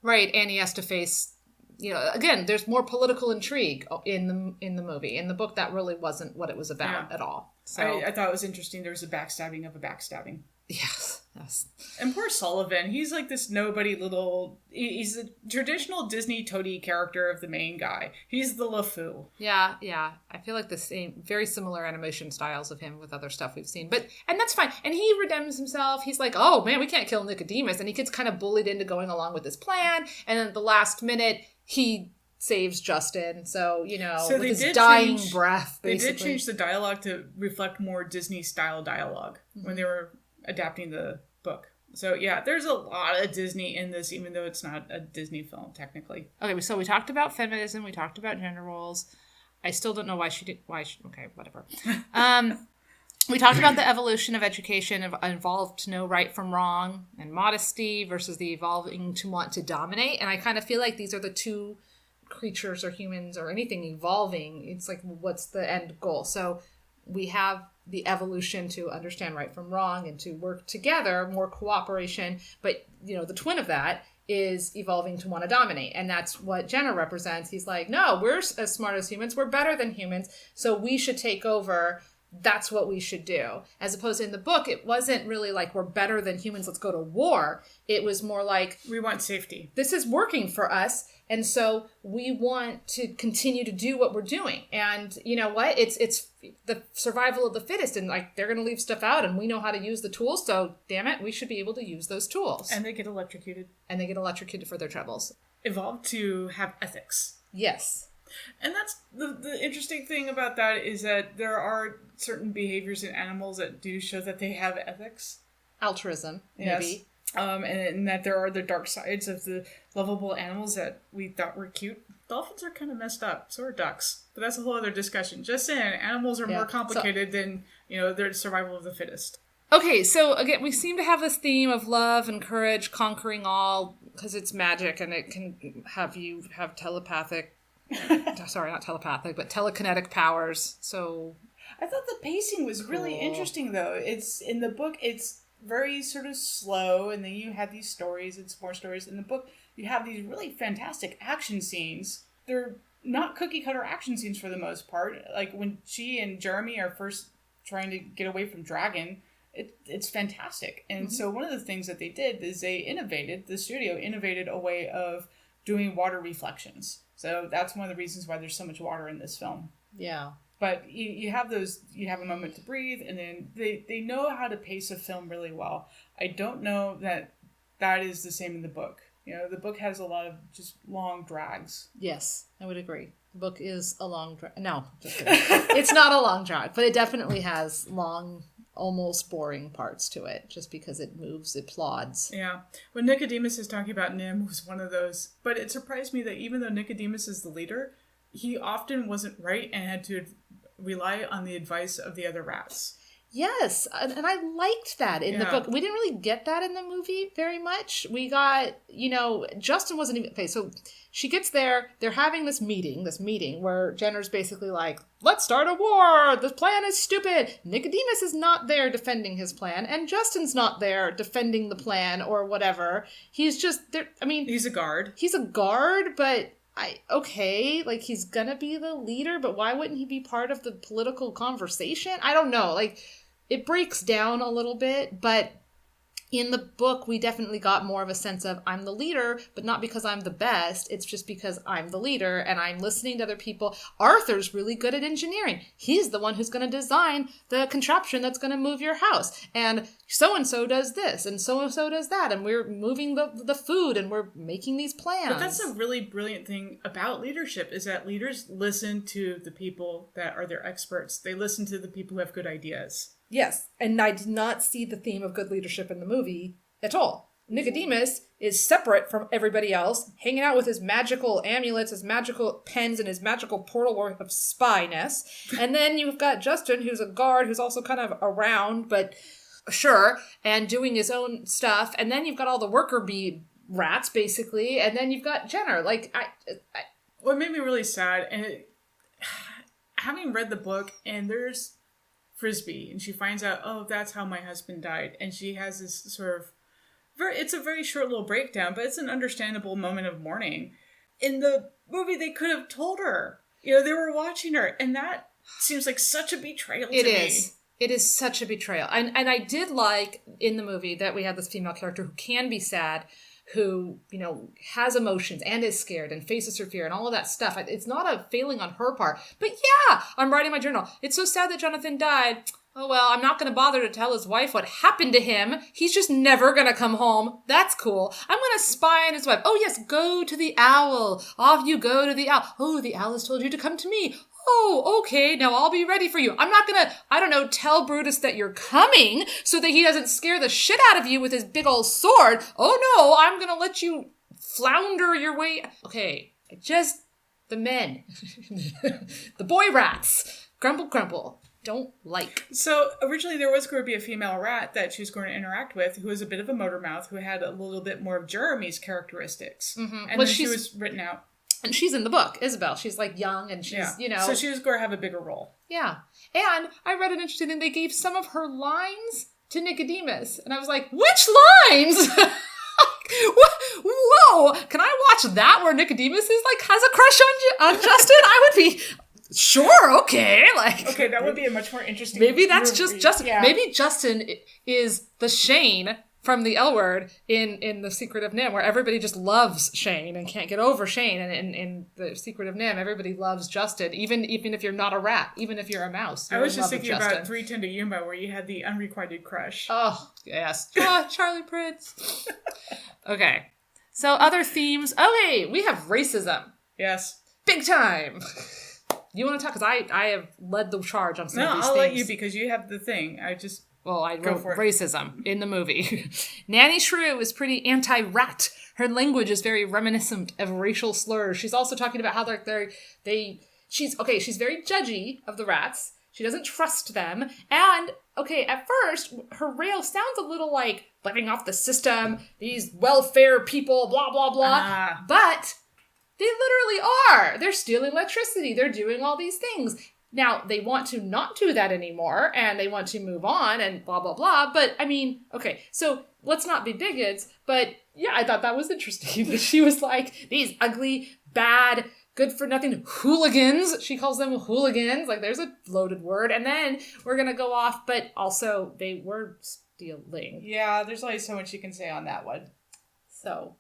Right. And he has to face, again, there's more political intrigue in the movie. In the book, that really wasn't what it was about at all. So I thought it was interesting. There was a backstabbing of a backstabbing. Yes. Yes. And poor Sullivan, he's like this nobody little... He's a traditional Disney toady character of the main guy. He's the LeFou. Yeah. I feel like the same, very similar animation styles of him with other stuff we've seen. And that's fine. And he redeems himself. He's like, oh man, we can't kill Nicodemus. And he gets kind of bullied into going along with his plan. And then at the last minute, he saves Justin. So, with his dying breath, basically. They did change the dialogue to reflect more Disney-style dialogue when they were adapting the book. So yeah, there's a lot of Disney in this, even though it's not a Disney film technically. Okay, so we talked about feminism, we talked about gender roles. I still don't know why she okay, whatever. We talked about the evolution of education evolved to know right from wrong and modesty versus the evolving to want to dominate. And I kind of feel like these are the two creatures or humans or anything evolving. It's like, what's the end goal? So we have the evolution to understand right from wrong and to work together, more cooperation. But, the twin of that is evolving to want to dominate. And that's what Jenner represents. He's like, no, we're as smart as humans. We're better than humans. So we should take over. That's what we should do. As opposed to in the book, it wasn't really like we're better than humans. Let's go to war. It was more like we want safety. This is working for us. And so we want to continue to do what we're doing. And you know what? It's the survival of the fittest. And like they're going to leave stuff out and we know how to use the tools. So damn it, we should be able to use those tools. And they get electrocuted. For their troubles. Evolved to have ethics. Yes. And that's the interesting thing about that is that there are certain behaviors in animals that do show that they have ethics. Altruism, maybe. Yes. And that there are the dark sides of the lovable animals that we thought were cute. Dolphins are kind of messed up. So are ducks. But that's a whole other discussion. Just saying, animals are more complicated than, their survival of the fittest. Okay, so again, we seem to have this theme of love and courage conquering all because it's magic and it can have you have telepathic... Sorry, not telepathic, but telekinetic powers. So I thought the pacing was really interesting, though. It's in the book, it's very sort of slow, and then you have these stories, it's more stories. In the book, you have these really fantastic action scenes. They're not cookie-cutter action scenes for the most part. Like when she and Jeremy are first trying to get away from Dragon, it's fantastic. And so one of the things that they did is the studio innovated a way of doing water reflections. So that's one of the reasons why there's so much water in this film. Yeah. But you have a moment to breathe, and then they know how to pace a film really well. I don't know that is the same in the book. The book has a lot of just long drags. Yes, I would agree. The book is a long drag. No, just kidding. It's not a long drag, but it definitely has long, almost boring parts to it, just because it moves, it plods. Yeah. When Nicodemus is talking about NIMH was one of those, but it surprised me that even though Nicodemus is the leader, he often wasn't right and had to rely on the advice of the other rats. Yes, and I liked that in the book. We didn't really get that in the movie very much. We got, Justin wasn't even... Okay, so she gets there, they're having this meeting where Jenner's basically like, let's start a war, the plan is stupid. Nicodemus is not there defending his plan, and Justin's not there defending the plan or whatever. He's just there, he's a guard. He's a guard, but... like he's gonna be the leader, but why wouldn't he be part of the political conversation? I don't know. Like, it breaks down a little bit, but in the book, we definitely got more of a sense of I'm the leader, but not because I'm the best. It's just because I'm the leader and I'm listening to other people. Arthur's really good at engineering. He's the one who's going to design the contraption that's going to move your house. And so-and-so does this and so-and-so does that. And we're moving the food and we're making these plans. But that's a really brilliant thing about leadership is that leaders listen to the people that are their experts. They listen to the people who have good ideas. Yes, and I did not see the theme of good leadership in the movie at all. Nicodemus is separate from everybody else, hanging out with his magical amulets, his magical pens, and his magical portal worth of spyness. And then you've got Justin, who's a guard, who's also kind of around, but sure, and doing his own stuff. And then you've got all the worker bee rats, basically, and then you've got Jenner. Like, What made me really sad, and having read the book, and there's Frisby, and she finds out, oh, that's how my husband died. And she has this sort of it's a very short little breakdown, but it's an understandable moment of mourning. In the movie, they could have told her. They were watching her, and that seems like such a betrayal to me. It It is such a betrayal. And I did like in the movie that we have this female character who can be sad, who, you know, has emotions and is scared and faces her fear and all of that stuff. It's not a failing on her part. But yeah, I'm writing my journal. It's so sad that Jonathan died. Oh, well, I'm not going to bother to tell his wife what happened to him. He's just never going to come home. That's cool. I'm going to spy on his wife. Oh, yes, go to the owl. Off you go to the owl. Oh, the owl has told you to come to me. Oh, okay, now I'll be ready for you. I'm not gonna, I don't know, tell Brutus that you're coming so that he doesn't scare the shit out of you with his big old sword. Oh no, I'm gonna let you flounder your way. Okay, the men, the boy rats, grumble, don't like. So originally there was going to be a female rat that she was going to interact with who was a bit of a motor mouth, who had a little bit more of Jeremy's characteristics. Mm-hmm. And then she was written out. And she's in the book, Isabel. She's like young and she's, you know. So she was going to have a bigger role. Yeah. And I read an interesting thing. They gave some of her lines to Nicodemus. And I was like, which lines? Whoa. Can I watch that where Nicodemus is like, has a crush on Justin? I would be, sure, okay. Like, okay, that would be a much more interesting. Maybe that's just Justin. Yeah. Maybe Justin is the Shane from the L Word in The Secret of NIMH, where everybody just loves Shane and can't get over Shane. And in The Secret of NIMH, everybody loves Justin, even if you're not a rat, even if you're a mouse. I was just thinking about 3:10 to Yuma, where you had the unrequited crush. Oh, yes. Charlie Prince. Okay. So other themes. Okay, we have racism. Yes. Big time. You want to talk? Because I have led the charge on some of these things. No, I'll let you because you have the thing. Well, I wrote racism in the movie. Nanny Shrew is pretty anti-rat. Her language is very reminiscent of racial slurs. She's also talking about how she's very judgy of the rats. She doesn't trust them. And, okay, at first, her rail sounds a little like living off the system, these welfare people, blah, blah, blah. But they literally are. They're stealing electricity. They're doing all these things. Now, they want to not do that anymore, and they want to move on, and blah, blah, blah. But, I mean, okay, so let's not be bigots, but yeah, I thought that was interesting. That she was like, these ugly, bad, good-for-nothing hooligans. She calls them hooligans. Like, there's a loaded word. And then we're going to go off, but also they were stealing. Yeah, there's only so much you can say on that one. So...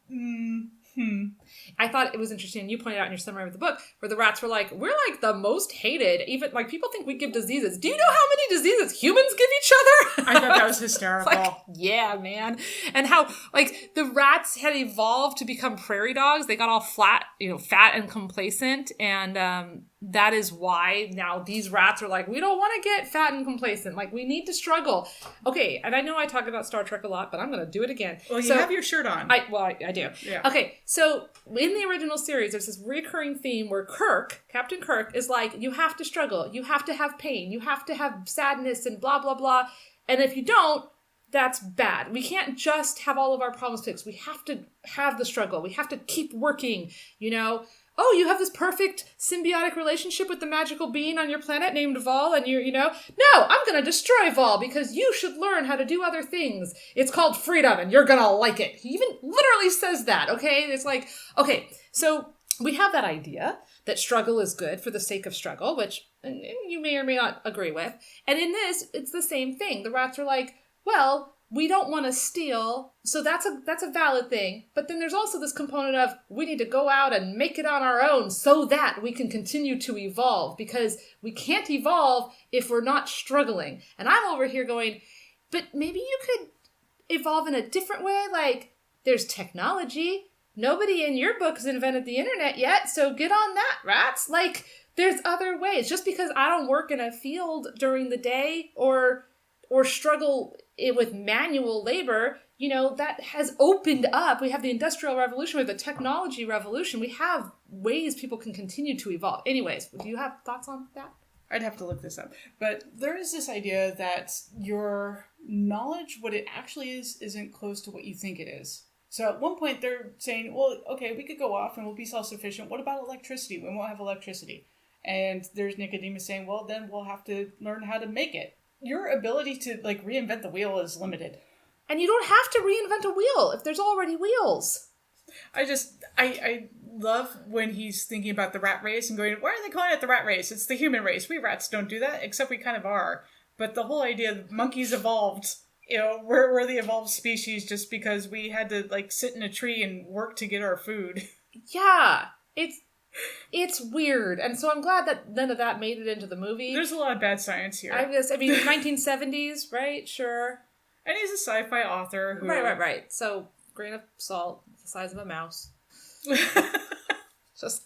I thought it was interesting. You pointed out in your summary of the book where the rats were like, we're like the most hated. Even like people think we give diseases. Do you know how many diseases humans give each other? I thought that was hysterical. Like, yeah, man. And how like the rats had evolved to become prairie dogs. They got all fat, fat and complacent. And that is why now these rats are like, we don't want to get fat and complacent. Like, we need to struggle. Okay, and I know I talk about Star Trek a lot, but I'm going to do it again. Well, you have your shirt on. I do. Yeah. Okay, so in the original series, there's this recurring theme where Captain Kirk, is like, you have to struggle. You have to have pain. You have to have sadness and blah, blah, blah. And if you don't, that's bad. We can't just have all of our problems fixed. We have to have the struggle. We have to keep working, Oh, you have this perfect symbiotic relationship with the magical being on your planet named Vol, and no, I'm going to destroy Vol because you should learn how to do other things. It's called freedom, and you're going to like it. He even literally says that, okay? It's like, okay, so we have that idea that struggle is good for the sake of struggle, which you may or may not agree with. And in this, it's the same thing. The rats are like, well, we don't want to steal, so that's a valid thing. But then there's also this component of we need to go out and make it on our own so that we can continue to evolve, because we can't evolve if we're not struggling. And I'm over here going, but maybe you could evolve in a different way. Like, there's technology. Nobody in your book has invented the internet yet, so get on that, rats. Like, there's other ways. Just because I don't work in a field during the day or struggle with manual labor, that has opened up. We have the Industrial Revolution, we have the Technology Revolution. We have ways people can continue to evolve. Anyways, do you have thoughts on that? I'd have to look this up. But there is this idea that your knowledge, what it actually is, isn't close to what you think it is. So at one point they're saying, well, okay, we could go off and we'll be self-sufficient. What about electricity? We won't have electricity. And there's Nicodemus saying, well, then we'll have to learn how to make it. Your ability to reinvent the wheel is limited. And you don't have to reinvent a wheel if there's already wheels. I love when he's thinking about the rat race and going, why are they calling it the rat race? It's the human race. We rats don't do that, except we kind of are. But the whole idea that monkeys evolved, we're the evolved species just because we had to, like, sit in a tree and work to get our food. Yeah, it's weird. And so I'm glad that none of that made it into the movie. There's a lot of bad science here. I mean, 1970s, right? Sure. And he's a sci-fi author who... Right. So, grain of salt, the size of a mouse. Just...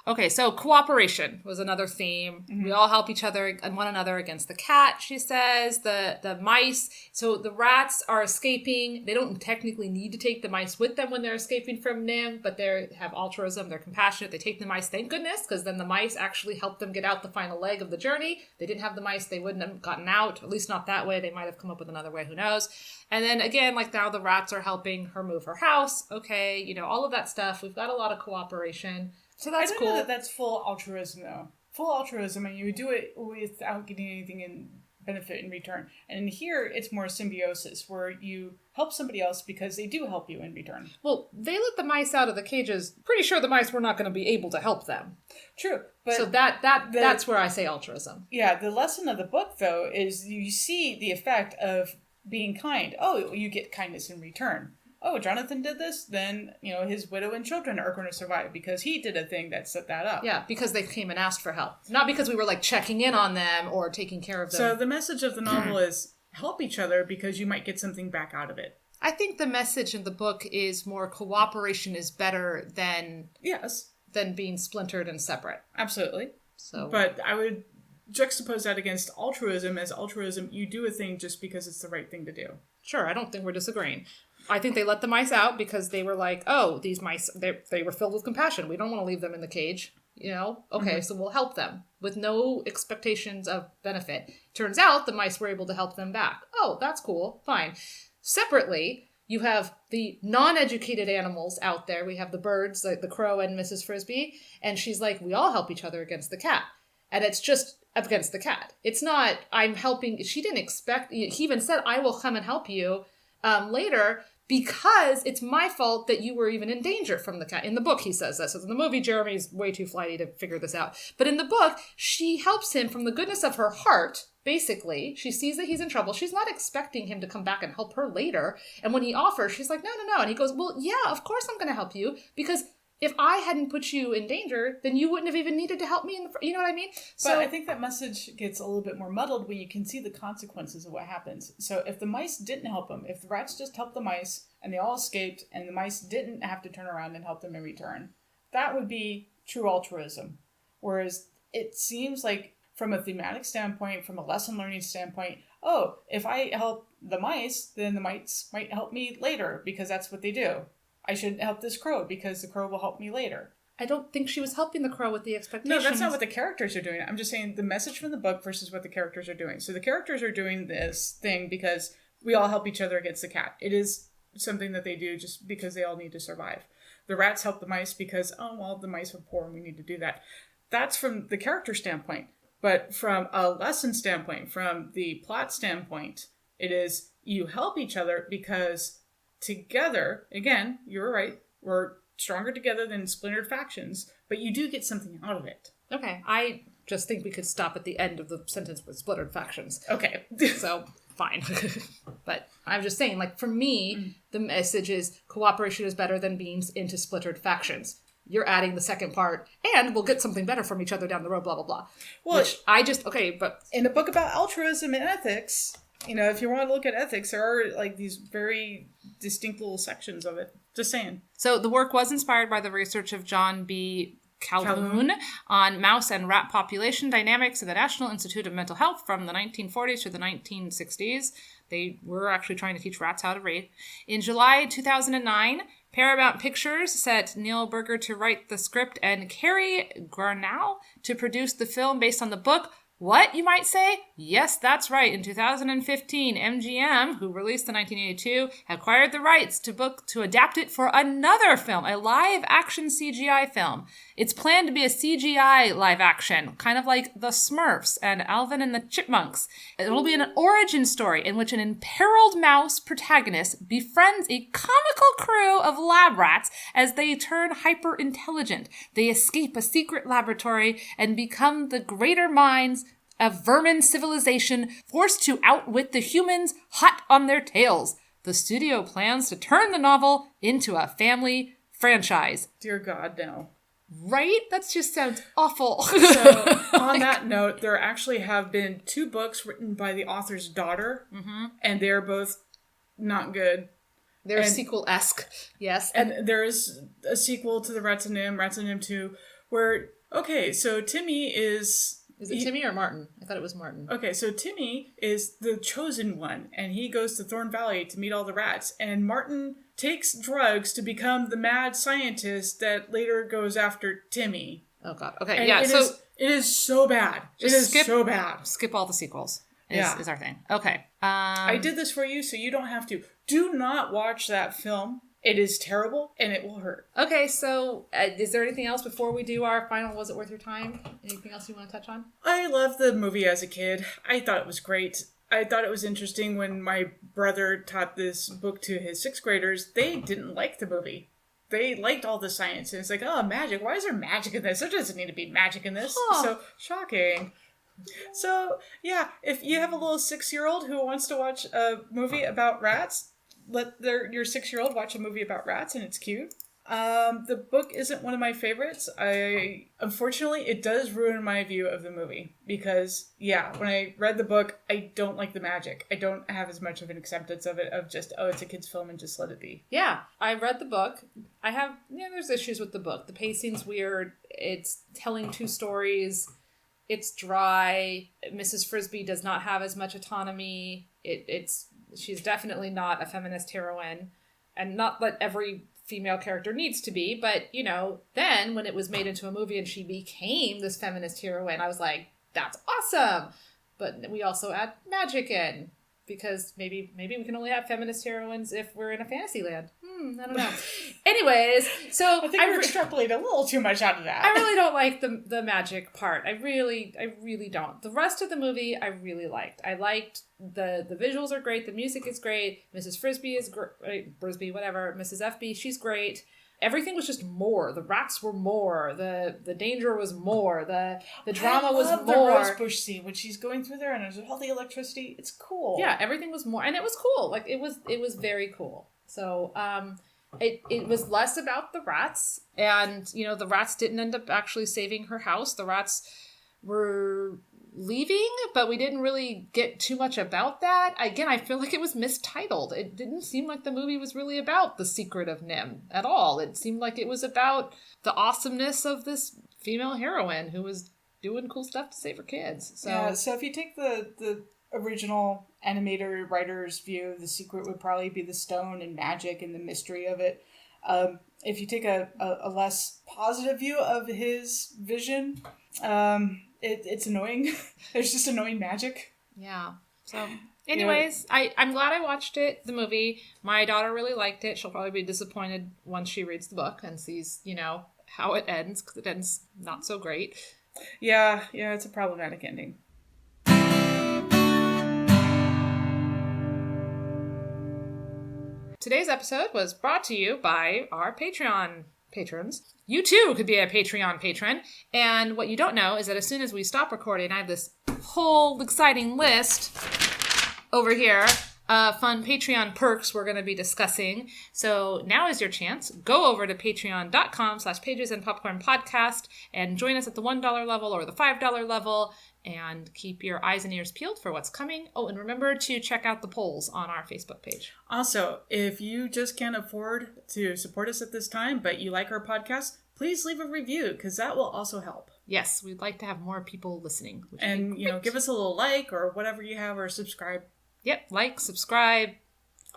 Okay, so cooperation was another theme. Mm-hmm. We all help each other and one another against the cat, she says. The mice. So the rats are escaping. They don't technically need to take the mice with them when they're escaping from NIMH, but they have altruism. They're compassionate. They take the mice, thank goodness, because then the mice actually help them get out the final leg of the journey. They didn't have the mice, they wouldn't have gotten out, at least not that way. They might have come up with another way, who knows. And then again, like now the rats are helping her move her house. Okay, all of that stuff. We've got a lot of cooperation. So that's cool. I don't know that's full altruism, though. Full altruism, and you do it without getting anything in benefit in return. And here, it's more symbiosis, where you help somebody else because they do help you in return. Well, they let the mice out of the cages. Pretty sure the mice were not going to be able to help them. True. But so that's where I say altruism. Yeah, the lesson of the book, though, is you see the effect of being kind. Oh, you get kindness in return. Oh, Jonathan did this, then, his widow and children are going to survive because he did a thing that set that up. Yeah, because they came and asked for help. Not because we were, like, checking in on them or taking care of them. So the message of the novel is help each other because you might get something back out of it. I think the message in the book is more cooperation is better than... Yes. Than being splintered and separate. Absolutely. So, but I would juxtapose that against altruism. As altruism, you do a thing just because it's the right thing to do. Sure, I don't think we're disagreeing. I think they let the mice out because they were like, oh, these mice, they were filled with compassion. We don't want to leave them in the cage. Okay, so we'll help them with no expectations of benefit. Turns out the mice were able to help them back. Oh, that's cool. Fine. Separately, you have the non-educated animals out there. We have the birds, like the crow and Mrs. Frisby. And she's like, we all help each other against the cat. And it's just against the cat. It's not, I'm helping. She didn't expect, he even said, I will come and help you later. Because it's my fault that you were even in danger from the cat. In the book, he says that. So in the movie, Jeremy's way too flighty to figure this out. But in the book, she helps him from the goodness of her heart, basically. She sees that he's in trouble. She's not expecting him to come back and help her later. And when he offers, she's like, no. And he goes, well, yeah, of course I'm going to help you. Because if I hadn't put you in danger, then you wouldn't have even needed to help me. You know what I mean? But I think that message gets a little bit more muddled when you can see the consequences of what happens. So if the mice didn't help them, if the rats just helped the mice and they all escaped and the mice didn't have to turn around and help them in return, that would be true altruism. Whereas it seems like from a thematic standpoint, from a lesson learning standpoint, oh, if I help the mice, then the mice might help me later because that's what they do. I should help this crow because the crow will help me later. I don't think she was helping the crow with the expectations. No, that's not what the characters are doing. I'm just saying the message from the book versus what the characters are doing. So the characters are doing this thing because we all help each other against the cat. It is something that they do just because they all need to survive. The rats help the mice because, the mice are poor and we need to do that. That's from the character standpoint. But from a lesson standpoint, from the plot standpoint, it is you help each other because together, again, you're right, we're stronger together than splintered factions, but you do get something out of it. Okay, I just think we could stop at the end of the sentence with splintered factions. Okay. So, fine. But I'm just saying, like, for me, the message is cooperation is better than being into splintered factions. You're adding the second part, and we'll get something better from each other down the road, blah, blah, blah. Well, but... In a book about altruism and ethics... if you want to look at ethics, there are like these very distinct little sections of it. Just saying. So the work was inspired by the research of John B. Calhoun on mouse and rat population dynamics at the National Institute of Mental Health from the 1940s to the 1960s. They were actually trying to teach rats how to read. In July 2009, Paramount Pictures set Neil Berger to write the script and Carrie Garnall to produce the film based on the book. What, you might say? Yes, that's right. In 2015, MGM, who released the 1982, acquired the rights to adapt it for another film, a live-action CGI film. It's planned to be a CGI live-action, kind of like The Smurfs and Alvin and the Chipmunks. It'll be an origin story in which an imperiled mouse protagonist befriends a comical crew of lab rats as they turn hyper-intelligent. They escape a secret laboratory and become the greater minds a vermin civilization forced to outwit the humans hot on their tails. The studio plans to turn the novel into a family franchise. Dear God, no. Right? That just sounds awful. So, on that note, there actually have been 2 books written by the author's daughter, and they're both not good. They're sequel-esque, yes. And there is a sequel to the Rats of NIMH 2, where, okay, so Timmy is... Is it Timmy or Martin? I thought it was Martin. Okay, so Timmy is the chosen one, and he goes to Thorn Valley to meet all the rats, and Martin takes drugs to become the mad scientist that later goes after Timmy. Oh, God. Okay, And yeah, it is so bad. So bad. Skip all the sequels is our thing. Okay. I did this for you, so you don't have to. Do not watch that film. It is terrible, and it will hurt. Okay, so is there anything else before we do our final Was It Worth Your Time? Anything else you want to touch on? I loved the movie as a kid. I thought it was great. I thought it was interesting when my brother taught this book to his 6th graders. They didn't like the movie. They liked all the science. And it's like, oh, magic. Why is there magic in this? There doesn't need to be magic in this. Huh. So shocking. So, yeah, if you have a little 6-year-old who wants to watch a movie about rats, let your 6-year-old watch a movie about rats, and it's cute. The book isn't one of my favorites. Unfortunately, it does ruin my view of the movie because, when I read the book, I don't like the magic. I don't have as much of an acceptance of it, of just, it's a kid's film and just let it be. Yeah, I read the book. There's issues with the book. The pacing's weird. It's telling 2 stories. It's dry. Mrs. Frisby does not have as much autonomy. She's definitely not a feminist heroine, and not that every female character needs to be, but, then when it was made into a movie and she became this feminist heroine, I was like, that's awesome! But we also add magic in, because maybe we can only have feminist heroines if we're in a fantasy land. I don't know. Anyways, so I think we're extrapolating a little too much out of that. I really don't like the magic part. I really don't. The rest of the movie I really liked. I liked the visuals are great. The music is great. Mrs. Frisby is great. Frisby, whatever. Mrs. FB, she's great. Everything was just more. The rats were more. The danger was more. The drama was more. The rosebush scene when she's going through there and there's all the electricity. It's cool. Yeah, everything was more, and it was cool. Like it was very cool. So it was less about the rats, and the rats didn't end up actually saving her house. The rats were leaving, but we didn't really get too much about that. Again, I feel like it was mistitled. It didn't seem like the movie was really about the Secret of NIMH at all. It seemed like it was about the awesomeness of this female heroine who was doing cool stuff to save her kids. So if you take the original animator writer's view, the secret would probably be the stone and magic and the mystery of it. If you take a less positive view of his vision, it's annoying. There's just annoying magic. Yeah. So anyways, I'm glad I watched it, the movie. My daughter really liked it. She'll probably be disappointed once she reads the book and sees, how it ends, because it ends not so great. Yeah, it's a problematic ending. Today's episode was brought to you by our Patreon patrons. You too could be a Patreon patron. And what you don't know is that as soon as we stop recording, I have this whole exciting list over here of fun Patreon perks we're going to be discussing. So now is your chance. Go over to patreon.com/pagesandpopcornpodcast and join us at the $1 level or the $5 level. And keep your eyes and ears peeled for what's coming. Oh, and remember to check out the polls on our Facebook page. Also, if you just can't afford to support us at this time, but you like our podcast, please leave a review, because that will also help. Yes, we'd like to have more people listening. And, give us a little like or whatever you have, or subscribe. Yep, like, subscribe,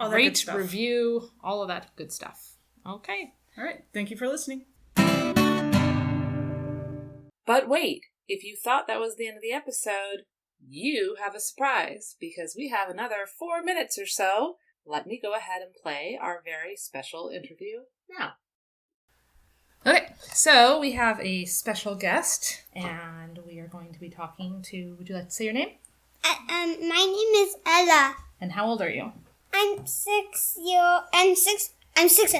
rate, review, all of that good stuff. Okay. All right. Thank you for listening. But wait. If you thought that was the end of the episode, you have a surprise, because we have another 4 minutes or so. Let me go ahead and play our very special interview now. Okay, so we have a special guest, and we are going to be talking to, would you like to say your name? My name is Ella. And how old are you? I'm 6 and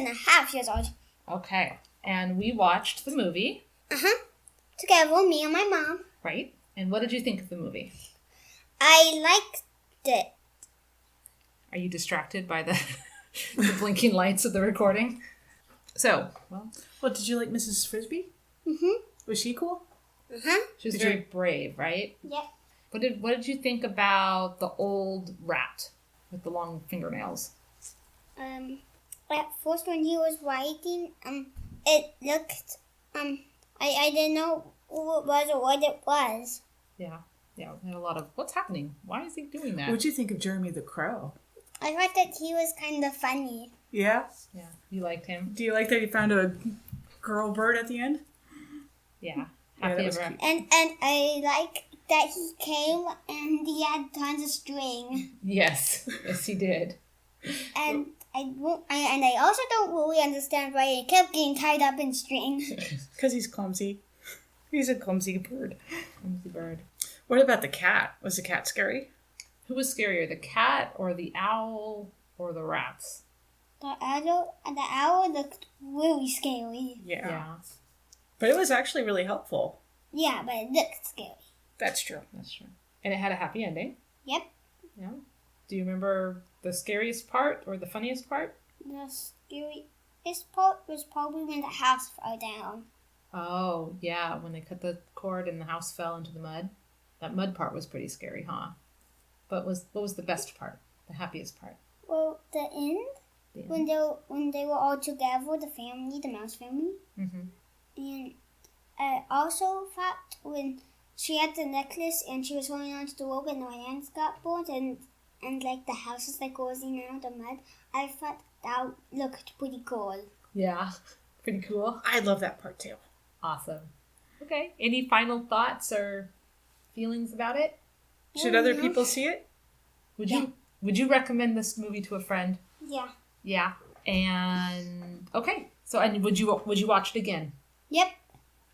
a half years old. Okay, and we watched the movie. Together with me and my mom. Right. And what did you think of the movie? I liked it. Are you distracted by the, the blinking lights of the recording? So, Well, did you like Mrs. Frisby? Mm-hmm. Was she cool? Uh-huh. she was Did very you- brave, right? Yep. What did you think about the old rat with the long fingernails? At first when he was writing, it looked, I didn't know who it was or what it was. Yeah, we had a lot of, what's happening? Why is he doing that? What'd you think of Jeremy the Crow? I thought that he was kind of funny. Yeah? Yeah, you liked him? Do you like that he found a girl bird at the end? Yeah. Yeah, Happy that was ever. cute. And I like that he came and he had tons of string. Yes, yes he did. And I also don't really understand why he kept getting tied up in string. Because he's clumsy. He's a clumsy bird. Clumsy bird. What about the cat? Was the cat scary? Who was scarier, the cat or the owl or the rats? The owl looked really scary. Yeah. But it was actually really helpful. Yeah, but it looked scary. That's true. That's true. And it had a happy ending. Yep. Yeah. Do you remember the scariest part or the funniest part? The scariest part was probably when the house fell down. Oh, yeah, when they cut the cord and the house fell into the mud. That mud part was pretty scary, huh? But what was the best part? The happiest part? Well, the end, The end. when they were all together, the family, the mouse family. Mm-hmm. And I also thought when she had the necklace and she was holding onto the rope and the hands got burnt and like the house is like oozing out of mud, I thought that looked pretty cool. Yeah. Pretty cool. I love that part too. Awesome. Okay. Any final thoughts or feelings about it? Should other people see it? Would you recommend this movie to a friend? Yeah. Yeah. And okay. So and would you watch it again? Yep.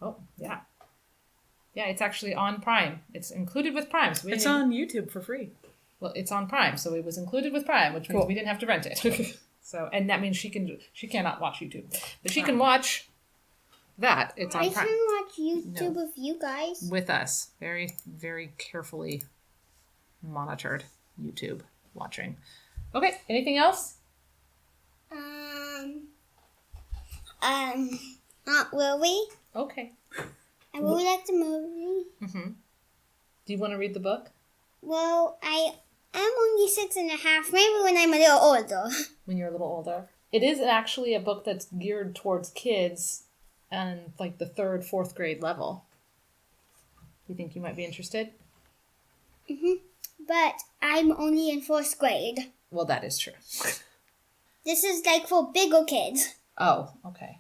Oh, yeah. Yeah, it's actually on Prime. It's included with Prime. So It's on YouTube for free. Well, it's on Prime, so it was included with Prime, which means we didn't have to rent it. So, and that means she cannot watch YouTube, but she can watch that. It's on I Prime can watch YouTube with you guys. with us. Very, very carefully monitored YouTube watching. Okay, anything else? Not really. Okay. I really like the movie. Mm-hmm. Do you want to read the book? Well, I am only 6.5. Maybe when I'm a little older. When you're a little older. It is actually a book that's geared towards kids and like the 3rd, 4th grade level. You think you might be interested? But I'm only in 4th grade. Well, that is true. This is like for bigger kids. Oh, okay.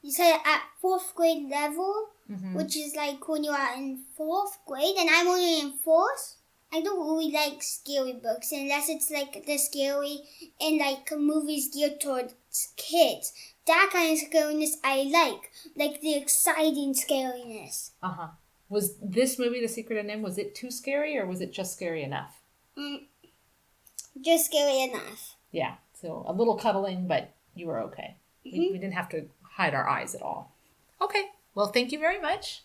You said at 4th grade level, which is like when you are in 4th grade, and I'm only in 4th. I don't really like scary books unless it's like the scary and like movies geared towards kids. That kind of scariness I like the exciting scariness. Uh-huh. Was this movie, The Secret of NIMH, was it too scary or was it just scary enough? Just scary enough. Yeah, so a little cuddling, but you were okay. We didn't have to hide our eyes at all. Okay, well, thank you very much.